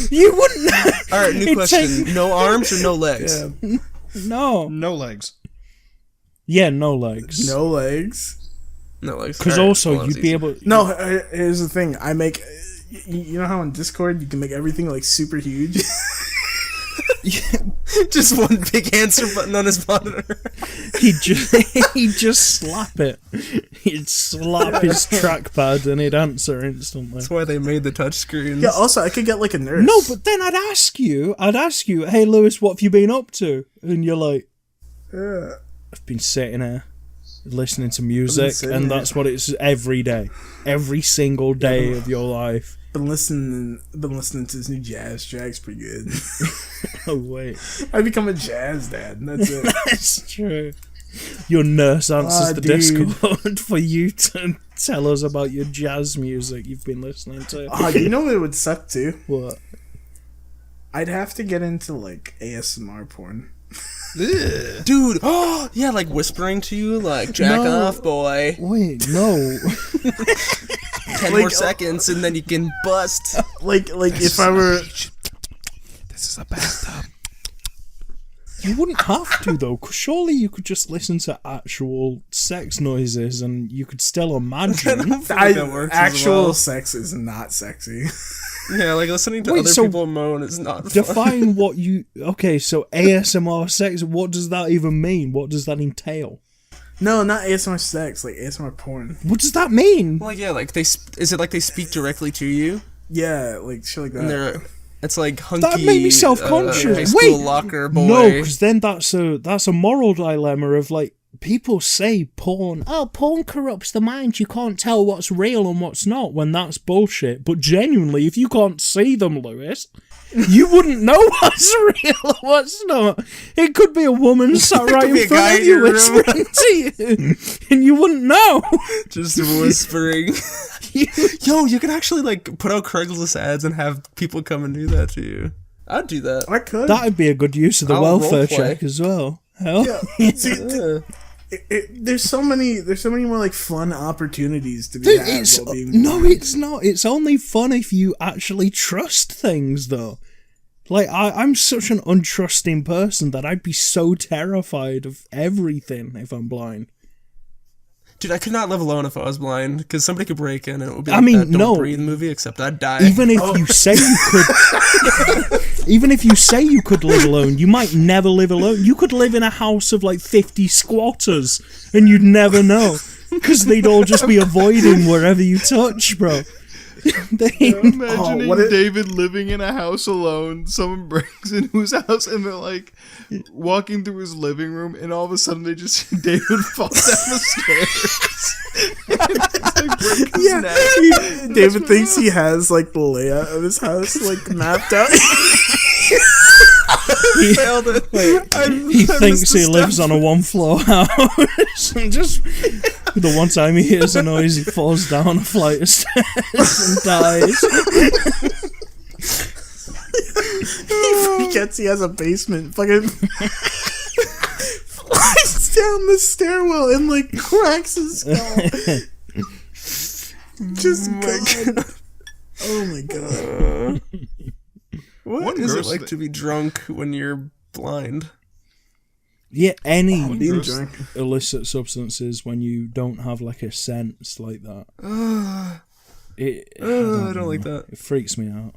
D: You wouldn't.
C: All right, new question. No arms or no legs?
B: Yeah.
D: No.
A: No legs.
D: Yeah, no legs.
B: No legs.
C: No legs.
D: Because
C: All right,
D: also
C: well, that's
D: you'd be
C: easy.
D: able.
B: No, here's the thing. I make. You know how in Discord you can make everything like super huge.
C: Just one big answer button on his monitor.
D: He'd just slap it. He'd slap his trackpad and he'd answer instantly.
C: That's why they made the touchscreens.
B: Yeah. Also, I could get like a nurse.
D: No, but then I'd ask you, hey Lewis, what have you been up to? And you're like, I've been sitting here listening to music,
B: sitting
D: and
B: here.
D: that's what it's every day, every single day of your life.
B: Been listening to this new jazz track's pretty good.
D: Oh wait,
B: I become a jazz dad. And that's it.
D: that's true. Your nurse answers the
B: dude.
D: Discord for you to tell us about your jazz music you've been listening to.
B: Oh, you know what would suck too?
D: What?
B: I'd have to get into like ASMR porn.
C: Dude, oh, yeah, like whispering to you, like, jack
D: No.
C: off, boy.
D: Wait, no.
C: 10 more seconds, and then you can bust.
B: Like if I were.
A: This is a bathtub.
D: You wouldn't have to though, 'cause surely you could just listen to actual sex noises and you could still imagine.
C: That works as
B: Actual
C: well.
B: sex is not sexy.
C: Yeah, like listening to
D: Wait,
C: other
D: so
C: people moan is not fun.
D: Define what you. Okay, so ASMR sex, what does that even mean? What does that entail?
B: No, not ASMR sex, like ASMR porn.
D: What does that mean?
C: Like, yeah, like is it like they speak directly to you?
B: Yeah, like shit like
C: And
B: that.
C: it's like hunky.
D: That made me self-conscious.
C: High school
D: Wait,
C: locker boy.
D: No, because then that's a moral dilemma of like, people say porn corrupts the mind, you can't tell what's real and what's not, when that's bullshit. But genuinely, if you can't see them, Lewis, you wouldn't know what's real and what's not. It could be a woman sat right
C: could be
D: in
C: a guy
D: front of
C: in
D: you
C: your room.
D: whispering to you, and you wouldn't know.
C: Just whispering. Yo, you can actually like put out Craigslist ads and have people come and do that to you. I'd do that.
B: I could.
D: That'd be a good use of the
C: I'll
D: welfare
C: roleplay.
D: check as well. Hell.
B: Yeah. See,
C: Yeah.
B: there's so many more like fun opportunities to be
D: Dude,
B: had
D: it's,
B: while being
D: no, it's not. It's only fun if you actually trust things, though. Like, I'm such an untrusting person that I'd be so terrified of everything if I'm blind.
C: Dude, I could not live alone if I was blind, because somebody could break in and it would be
D: I
C: like
D: mean,
C: that Don't
D: no.
C: Breathe movie, except I'd die.
D: Even if you say you could, even if you say you could live alone, you might never live alone. You could live in a house of like 50 squatters, and you'd never know, because they'd all just be avoiding wherever you touch, bro.
A: Imagining
B: what if-
A: David living in a house alone. Someone breaks into his house and they're like walking through his living room, and all of a sudden they just see David fall down the stairs. Like, break his
B: Yeah,
A: neck.
B: David thinks he has like the layout of his house like mapped out.
C: Failed it.
D: He thinks he lives on a one-floor house, and just the one time he hears a noise, he falls down a flight of stairs and dies.
B: He forgets he has a basement. Fucking flies down the stairwell and like cracks his skull. Just God. Oh my god.
C: What
A: One
C: is it
A: gross
C: like
A: thing-
C: to be drunk when you're blind?
D: Yeah, any
B: Being
A: Gross.
B: drunk.
D: illicit substances when you don't have like a sense like that. I
C: I don't like that.
D: It freaks me out.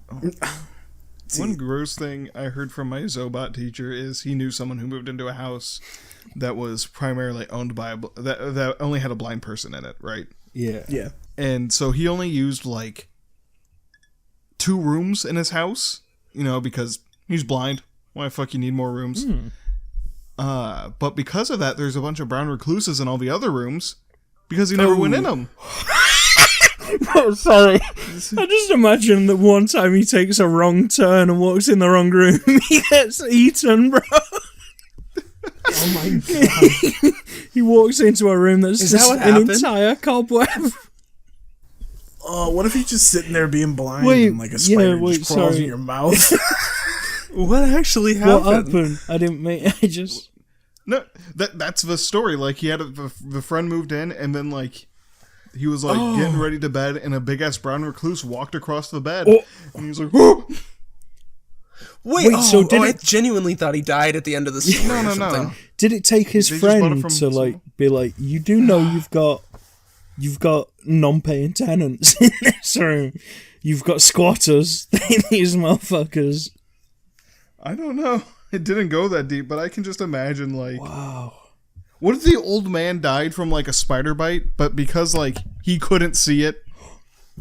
A: One gross thing I heard from my Zobot teacher is he knew someone who moved into a house that was primarily owned by that only had a blind person in it, right?
D: Yeah.
B: Yeah.
A: And so he only used like 2 rooms in his house, because he's blind. Why the fuck you need more rooms? But because of that, there's a bunch of brown recluses in all the other rooms because he never went in them.
D: Oh, sorry. I just imagine that one time he takes a wrong turn and walks in the wrong room, he gets eaten, bro.
B: Oh my god.
D: He walks into a room that's
C: Is
D: just
C: that what
D: an
C: happened?
D: entire cobweb.
B: Oh, what if he's just sitting there being blind
D: Wait,
B: and like a spider just crawls
D: sorry.
B: in your mouth?
C: What actually happened?
D: What happened? I didn't mean. I just.
A: No, that's the story. Like, he had the friend moved in, and then, like, he was, like, getting ready to bed, and a big-ass brown recluse walked across the bed.
D: Oh.
A: And he was like, whoa!
C: Wait,
D: so did
C: I
D: it-
C: genuinely thought he died at the end of the story.
A: No,
C: or something.
A: no.
D: Did it take his
A: They just bought it
D: friend
A: from
D: to like be like, you do know you've got non-paying tenants in this room. You've got squatters. These motherfuckers.
A: I don't know. It didn't go that deep, but I can just imagine, like...
D: Wow.
A: What if the old man died from, like, a spider bite, but because, like, he couldn't see it,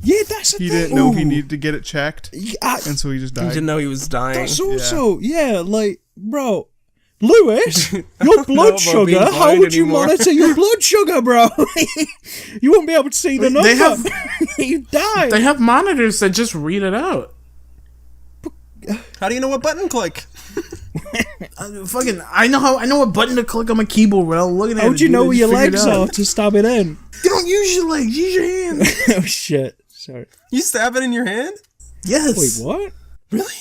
D: Yeah, that's the
A: he
D: thing.
A: didn't know he needed to get it checked,
D: Yeah,
A: and so he just
C: He
A: died?
C: didn't know he was dying.
D: that's also like, bro. Lewis, your blood
C: Know about
D: sugar.
C: being
D: How
C: blind
D: would you
C: anymore.
D: monitor your blood sugar, bro? You won't be able to see the number.
B: They have-
D: You die.
B: They have monitors that just read it out.
C: How do you know what button to click?
B: I know what button to click on my keyboard without looking at it.
D: How would you
B: dude.
D: know
B: I
D: where
B: just
D: your
B: figured
D: legs
B: it out.
D: are to stab it in?
B: You don't use your legs, use your hands.
D: Oh shit! Sorry.
C: You stab it in your hand?
B: Yes.
D: Wait, what?
C: Really?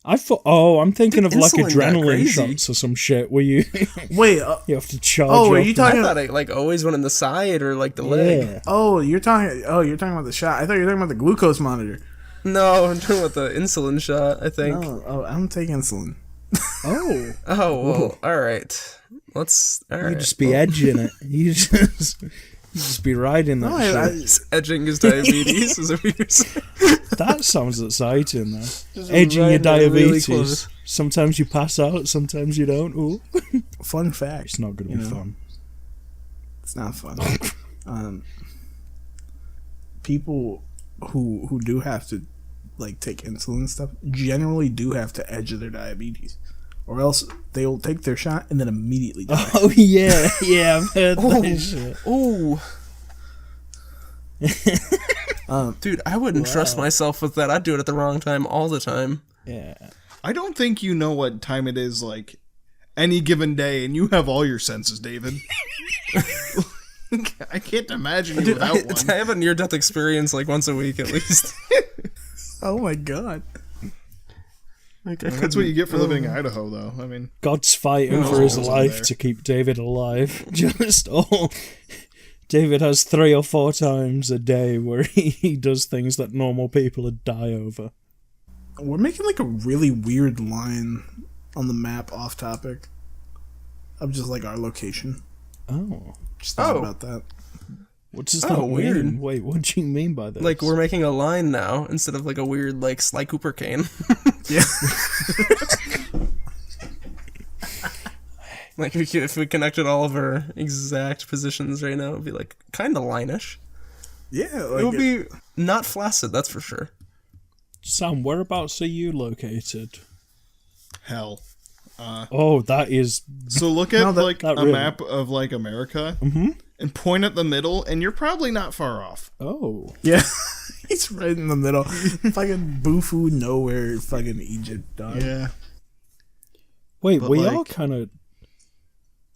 D: I thought. Oh, I'm thinking
C: Dude,
D: of like
C: insulin that
D: adrenaline
C: crazy.
D: shots or some shit where you
B: Wait.
D: you have to charge.
B: Oh, are
D: up
B: you
D: and-
B: talking?
C: I thought it like always went in the side or like the leg.
D: Yeah.
B: You're talking about the shot. I thought you were talking about the glucose monitor.
C: No, I'm talking about the insulin shot, I think.
B: Oh, I don't take insulin.
D: Oh,
C: Oh, well, alright. Let's...
D: you
C: Alright.
D: just be edging it. You just be riding that shit.
C: He's edging his diabetes, is that what you're saying?
D: That sounds exciting, though. Edging your
C: riding it really
D: diabetes.
C: close.
D: Sometimes you pass out, sometimes you don't. Ooh.
B: Fun fact.
D: It's not going to be fun.
B: It's not fun. People who do have to like take insulin and stuff generally do have to edge their diabetes, or else they will take their shot and then immediately die.
D: Oh yeah, I've heard that shit.
C: Ooh. Dude, I wouldn't trust myself with that. I'd do it at the wrong time all the time.
D: Yeah.
A: I don't think you know what time it is, like, any given day, and you have all your senses, David. I can't imagine you
C: Dude,
A: without one.
C: I have a near-death experience like once a week at least.
B: Oh my god.
C: Like, I
A: That's what you get for living in Idaho, though. I mean,
D: God's fighting for his
A: holes in
D: life
A: there.
D: to keep David alive. Just all. David has 3 or 4 times a day where he does things that normal people would die over.
B: We're making like a really weird line on the map off topic of just like our location.
D: Oh.
B: Just thought
C: Oh.
B: about that.
D: What does
C: Oh,
D: that mean?
C: weird.
D: Wait, what do you mean by this?
C: Like, we're making a line now instead of like a weird, like, Sly Cooper cane.
B: Yeah.
C: Like, if we connected all of our exact positions right now, it would be like kind of line-ish.
B: Yeah.
C: It would be not flaccid, that's for sure.
D: Sam, whereabouts are you located?
A: hell.
D: Oh, that is...
A: So look at, like,
D: that
A: a
D: really-
A: map of, like, America, and point at the middle, and you're probably not far off.
D: Oh.
B: Yeah. He's right in the middle. Fucking Bufu nowhere, fucking Egypt, dog.
A: Yeah.
D: Wait,
A: But,
D: we
A: like-
D: are kind of...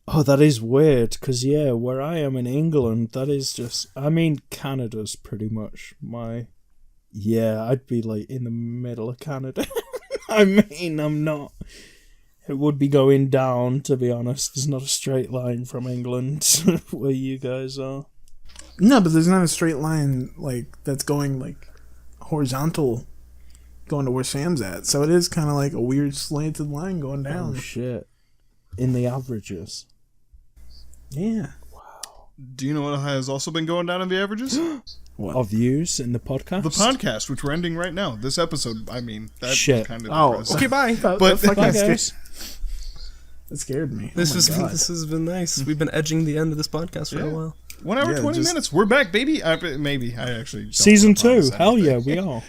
D: Oh, that is weird, because, yeah, where I am in England, that is just... I mean, Canada's pretty much my... Yeah, I'd be, like, in the middle of Canada. I mean, I'm not... It would be going down, to be honest. There's not a straight line from England to where you guys are.
B: No, but there's not a straight line like that's going like horizontal, going to where Sam's at. So it is kind of like a weird slanted line going down.
D: Oh, shit. In the averages.
B: Yeah.
A: Do you know what has also been going down in the averages?
D: Of views in the podcast?
A: The podcast, which we're ending right now. This episode, I mean, that's
D: Shit.
A: kind of
B: Oh,
A: depressing.
C: Okay, bye.
A: But-
B: that fucking
D: Bye,
B: scared,
D: guys.
B: that scared me.
C: This
B: oh my God.
C: has been nice. We've been edging the end of this podcast for a while.
A: 1 hour, 20 minutes. We're back, baby. Maybe. I actually don't
D: Season
A: wanna
D: 2.
A: promise
D: Hell
A: anything.
D: yeah, we are.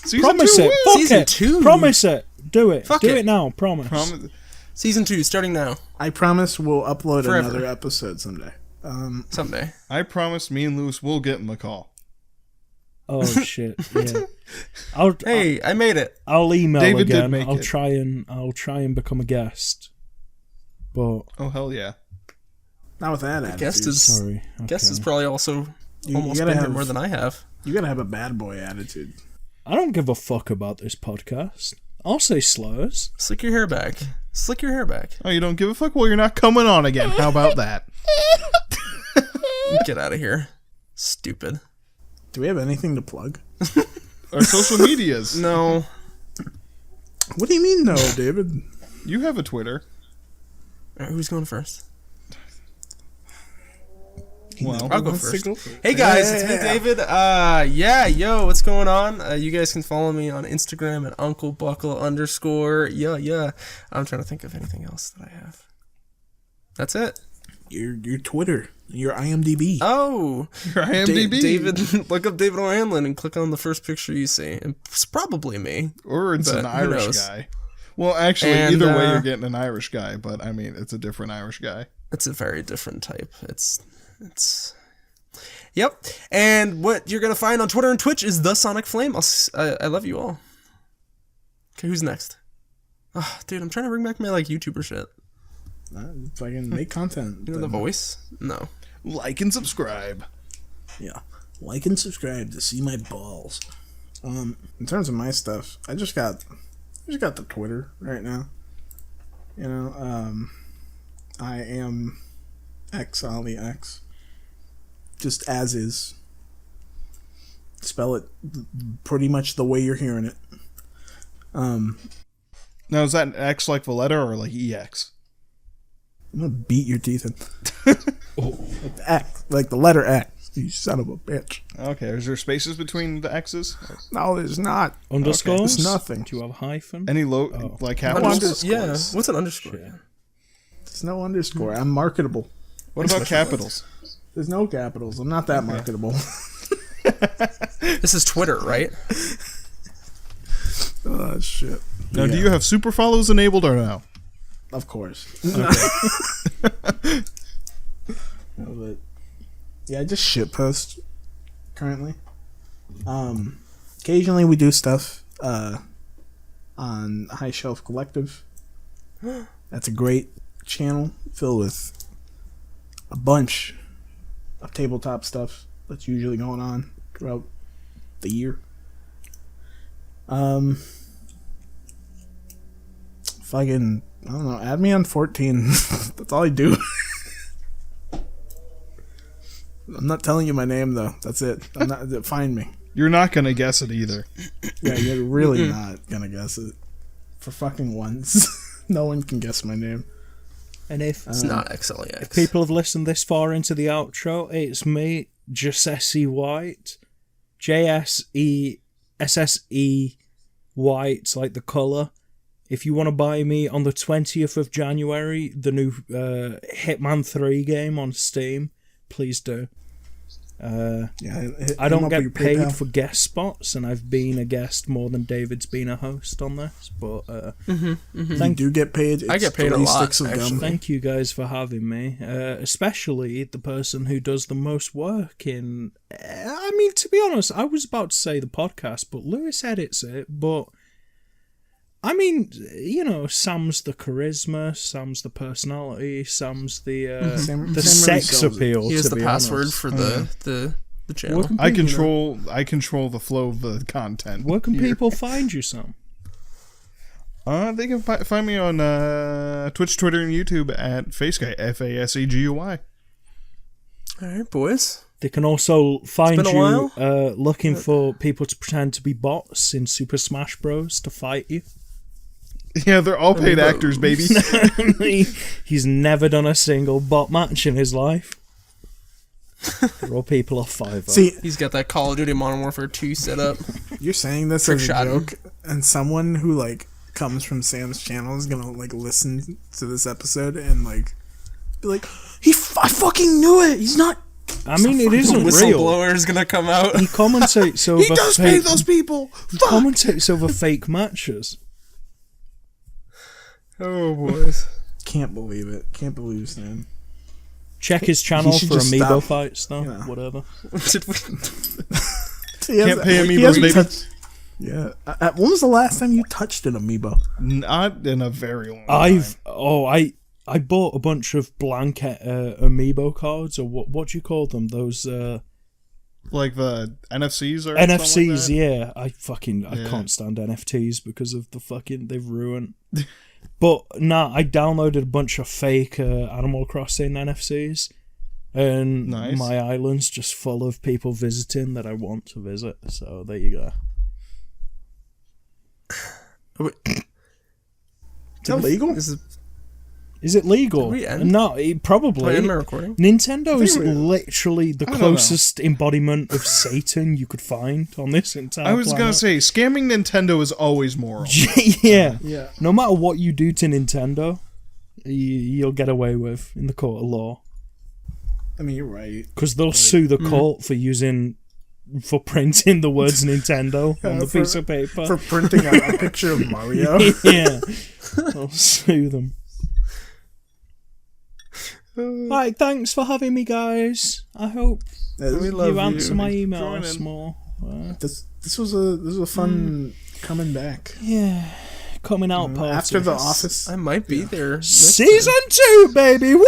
A: Season
D: Promise
A: 2,
D: it.
A: woo!
D: Fuck
C: Season
D: it.
C: 2.
D: Promise it. Do it.
C: Fuck
D: Do
C: it.
D: it now. Promise.
C: Season 2 starting now.
B: I promise we'll upload
C: Forever.
B: another episode someday.
C: Someday.
A: I promise me and Lewis will get in the call.
D: Oh shit. Yeah.
C: Hey, I made it.
D: I'll email
A: David did
D: again.
A: make
D: I'll
A: it.
D: try and become a guest. But
A: Oh, hell yeah.
B: Not with that attitude.
C: Guest is
D: sorry.
C: Guest is
D: okay.
C: probably also
B: You
C: almost
B: gotta
C: been here
B: have-
C: more than I have.
B: You gotta have a bad boy attitude.
D: I don't give a fuck about this podcast. I'll say slurs.
C: Slick your hair back. Slick your hair back.
A: Oh, you don't give a fuck? Well, you're not coming on again. How about that?
C: Get out of here. Stupid.
B: Do we have anything to plug?
A: Our social medias.
C: No.
B: What do you mean, no, David?
A: You have a Twitter.
C: All right, who's going first?
A: Well,
C: I'll go first. Hey guys, it's me, David. What's going on? You guys can follow me on Instagram at UncleBuckle_. Yeah. I'm trying to think of anything else that I have. That's it.
B: Your Twitter, your IMDb.
C: Oh,
A: your IMDb.
C: David, look up David O'Hanlon and click on the first picture you see. It's probably me.
A: Or it's
C: But
A: an
C: who
A: Irish
C: knows?
A: guy. Well, actually,
C: And,
A: either way, you're getting an Irish guy, but I mean, it's a different Irish guy.
C: It's a very different type. It's Yep. And what you're gonna find on Twitter and Twitch is the Sonic Flame. I love you all. Okay, who's next? Oh, dude, I'm trying to bring back my YouTuber shit.
B: Fucking make content.
C: You know the voice? No.
A: Like and subscribe.
B: Yeah. Like and subscribe to see my balls. In terms of my stuff, I just got the Twitter right now. You know, I am X on the X. Just as is. Spell it pretty much the way you're hearing it.
A: Now, is that an X like the letter or like EX?
B: I'm gonna beat your teeth in. Like the X, like the letter X. You son of a bitch.
A: Okay, is there spaces between the X's?
B: No, there's not.
D: Underscores?
B: There's nothing.
D: Do you have a hyphen?
A: Any like capitals?
C: Yeah. What's an underscore?
D: Shit.
B: There's no underscore. I'm marketable.
A: What about capitals?
B: There's no capitals. I'm not that marketable.
C: This is Twitter, right?
B: Oh shit.
A: Now, do you have super follows enabled or no?
B: Of course. No, but yeah, I just shitpost currently. Occasionally we do stuff on High Shelf Collective. That's a great channel filled with a bunch of tabletop stuff that's usually going on throughout the year. Fucking, I don't know, add me on 14. That's all I do. I'm not telling you my name though. That's it. I'm not. Find me.
A: You're not gonna guess it either.
B: Yeah, you're really not gonna guess it. For fucking once, no one can guess my name.
D: And if
C: It's not XLEX.
D: people have listened this far into the outro, it's me, Jesse White. JSE SSE White, like the colour. If you want to buy me on the 20th of January, the new Hitman 3 game on Steam, please do.
B: Yeah,
D: I don't get paid for guest spots, and I've been a guest more than David's been a host on this. But
B: You do get paid. It's
C: I get paid a
B: 3
C: lot,
B: sticks of
C: actually.
B: gum.
D: thank you guys for having me, especially the person who does the most work in. I mean, to be honest, I was about to say the podcast, but Lewis edits it. But I mean, you know, Sam's the charisma, Sam's the personality, Sam's the
B: Sam
D: the
B: really
D: sex
B: sells it.
D: appeal.
C: He has
D: to
C: the
D: be
C: password
D: honest.
C: for the channel.
D: Where can
A: I
D: people-
A: control the flow of the content.
D: Where can
A: here.
D: people find you, Sam?
A: They can find me on Twitch, Twitter, and YouTube at FaceGuy, FASEGUY.
C: All right, boys.
D: They can also find
C: been a
D: you
C: while.
D: looking for people to pretend to be bots in Super Smash Bros. To fight you.
A: Yeah, they're all paid actors, baby.
D: He's never done a single bot match in his life. They're all people off Fiverr.
B: See,
C: He's got that Call of Duty Modern Warfare 2 set up.
B: you're saying this
C: Trick
B: as a
C: shot.
B: joke, and someone who comes from Sam's channel is gonna listen to this episode and be like, I fucking knew it. He's not
D: I mean, it isn't real.
C: Whistleblower is gonna come out.
D: He commentates over
A: He does pay those people.
D: He
A: Fuck.
D: commentates over fake matches.
C: Oh boys.
B: Can't believe it. Can't believe Stan.
D: Check his channel
B: should
D: for
B: just
D: amiibo
B: stop.
D: fights, though.
B: Yeah.
D: Whatever.
C: Did we?
A: Can't pay
B: he
A: amiibos,
B: hasn't
A: baby.
B: touched- Yeah. When was the last time you touched an amiibo?
A: Not in a very long time.
D: I bought a bunch of blank amiibo cards, or what do you call them? Those
A: Like the NFCs or
D: NFCs.
A: something like that?
D: Yeah, I can't stand NFTs because of the fucking they've ruined. But I downloaded a bunch of fake Animal Crossing NFCs, and
A: Nice.
D: my island's just full of people visiting that I want to visit. So there you go.
B: Is that legal?
D: Is it legal?
C: Did we end?
D: No, probably.
C: Am I recording?
D: Nintendo is
A: we-
D: literally the
A: don't
D: closest embodiment of Satan you could find on this entire
A: I was
D: planet.
A: gonna say, scamming Nintendo is always moral.
D: yeah.
B: Yeah.
D: No matter what you do to Nintendo, you'll get away with in the court of law.
B: I mean, you're right.
D: Because they'll sue the court for printing the words Nintendo on the piece of paper.
B: For printing a picture of Mario.
D: Yeah. They'll sue them. Right, thanks for having me, guys. I hope
C: We love
D: you answer
C: you.
D: my
A: Join
D: emails
A: in.
D: more.
B: This was a fun coming back.
D: Yeah. Coming out party.
B: After The Office.
C: I might be there. next
D: Season 2, baby! Woo!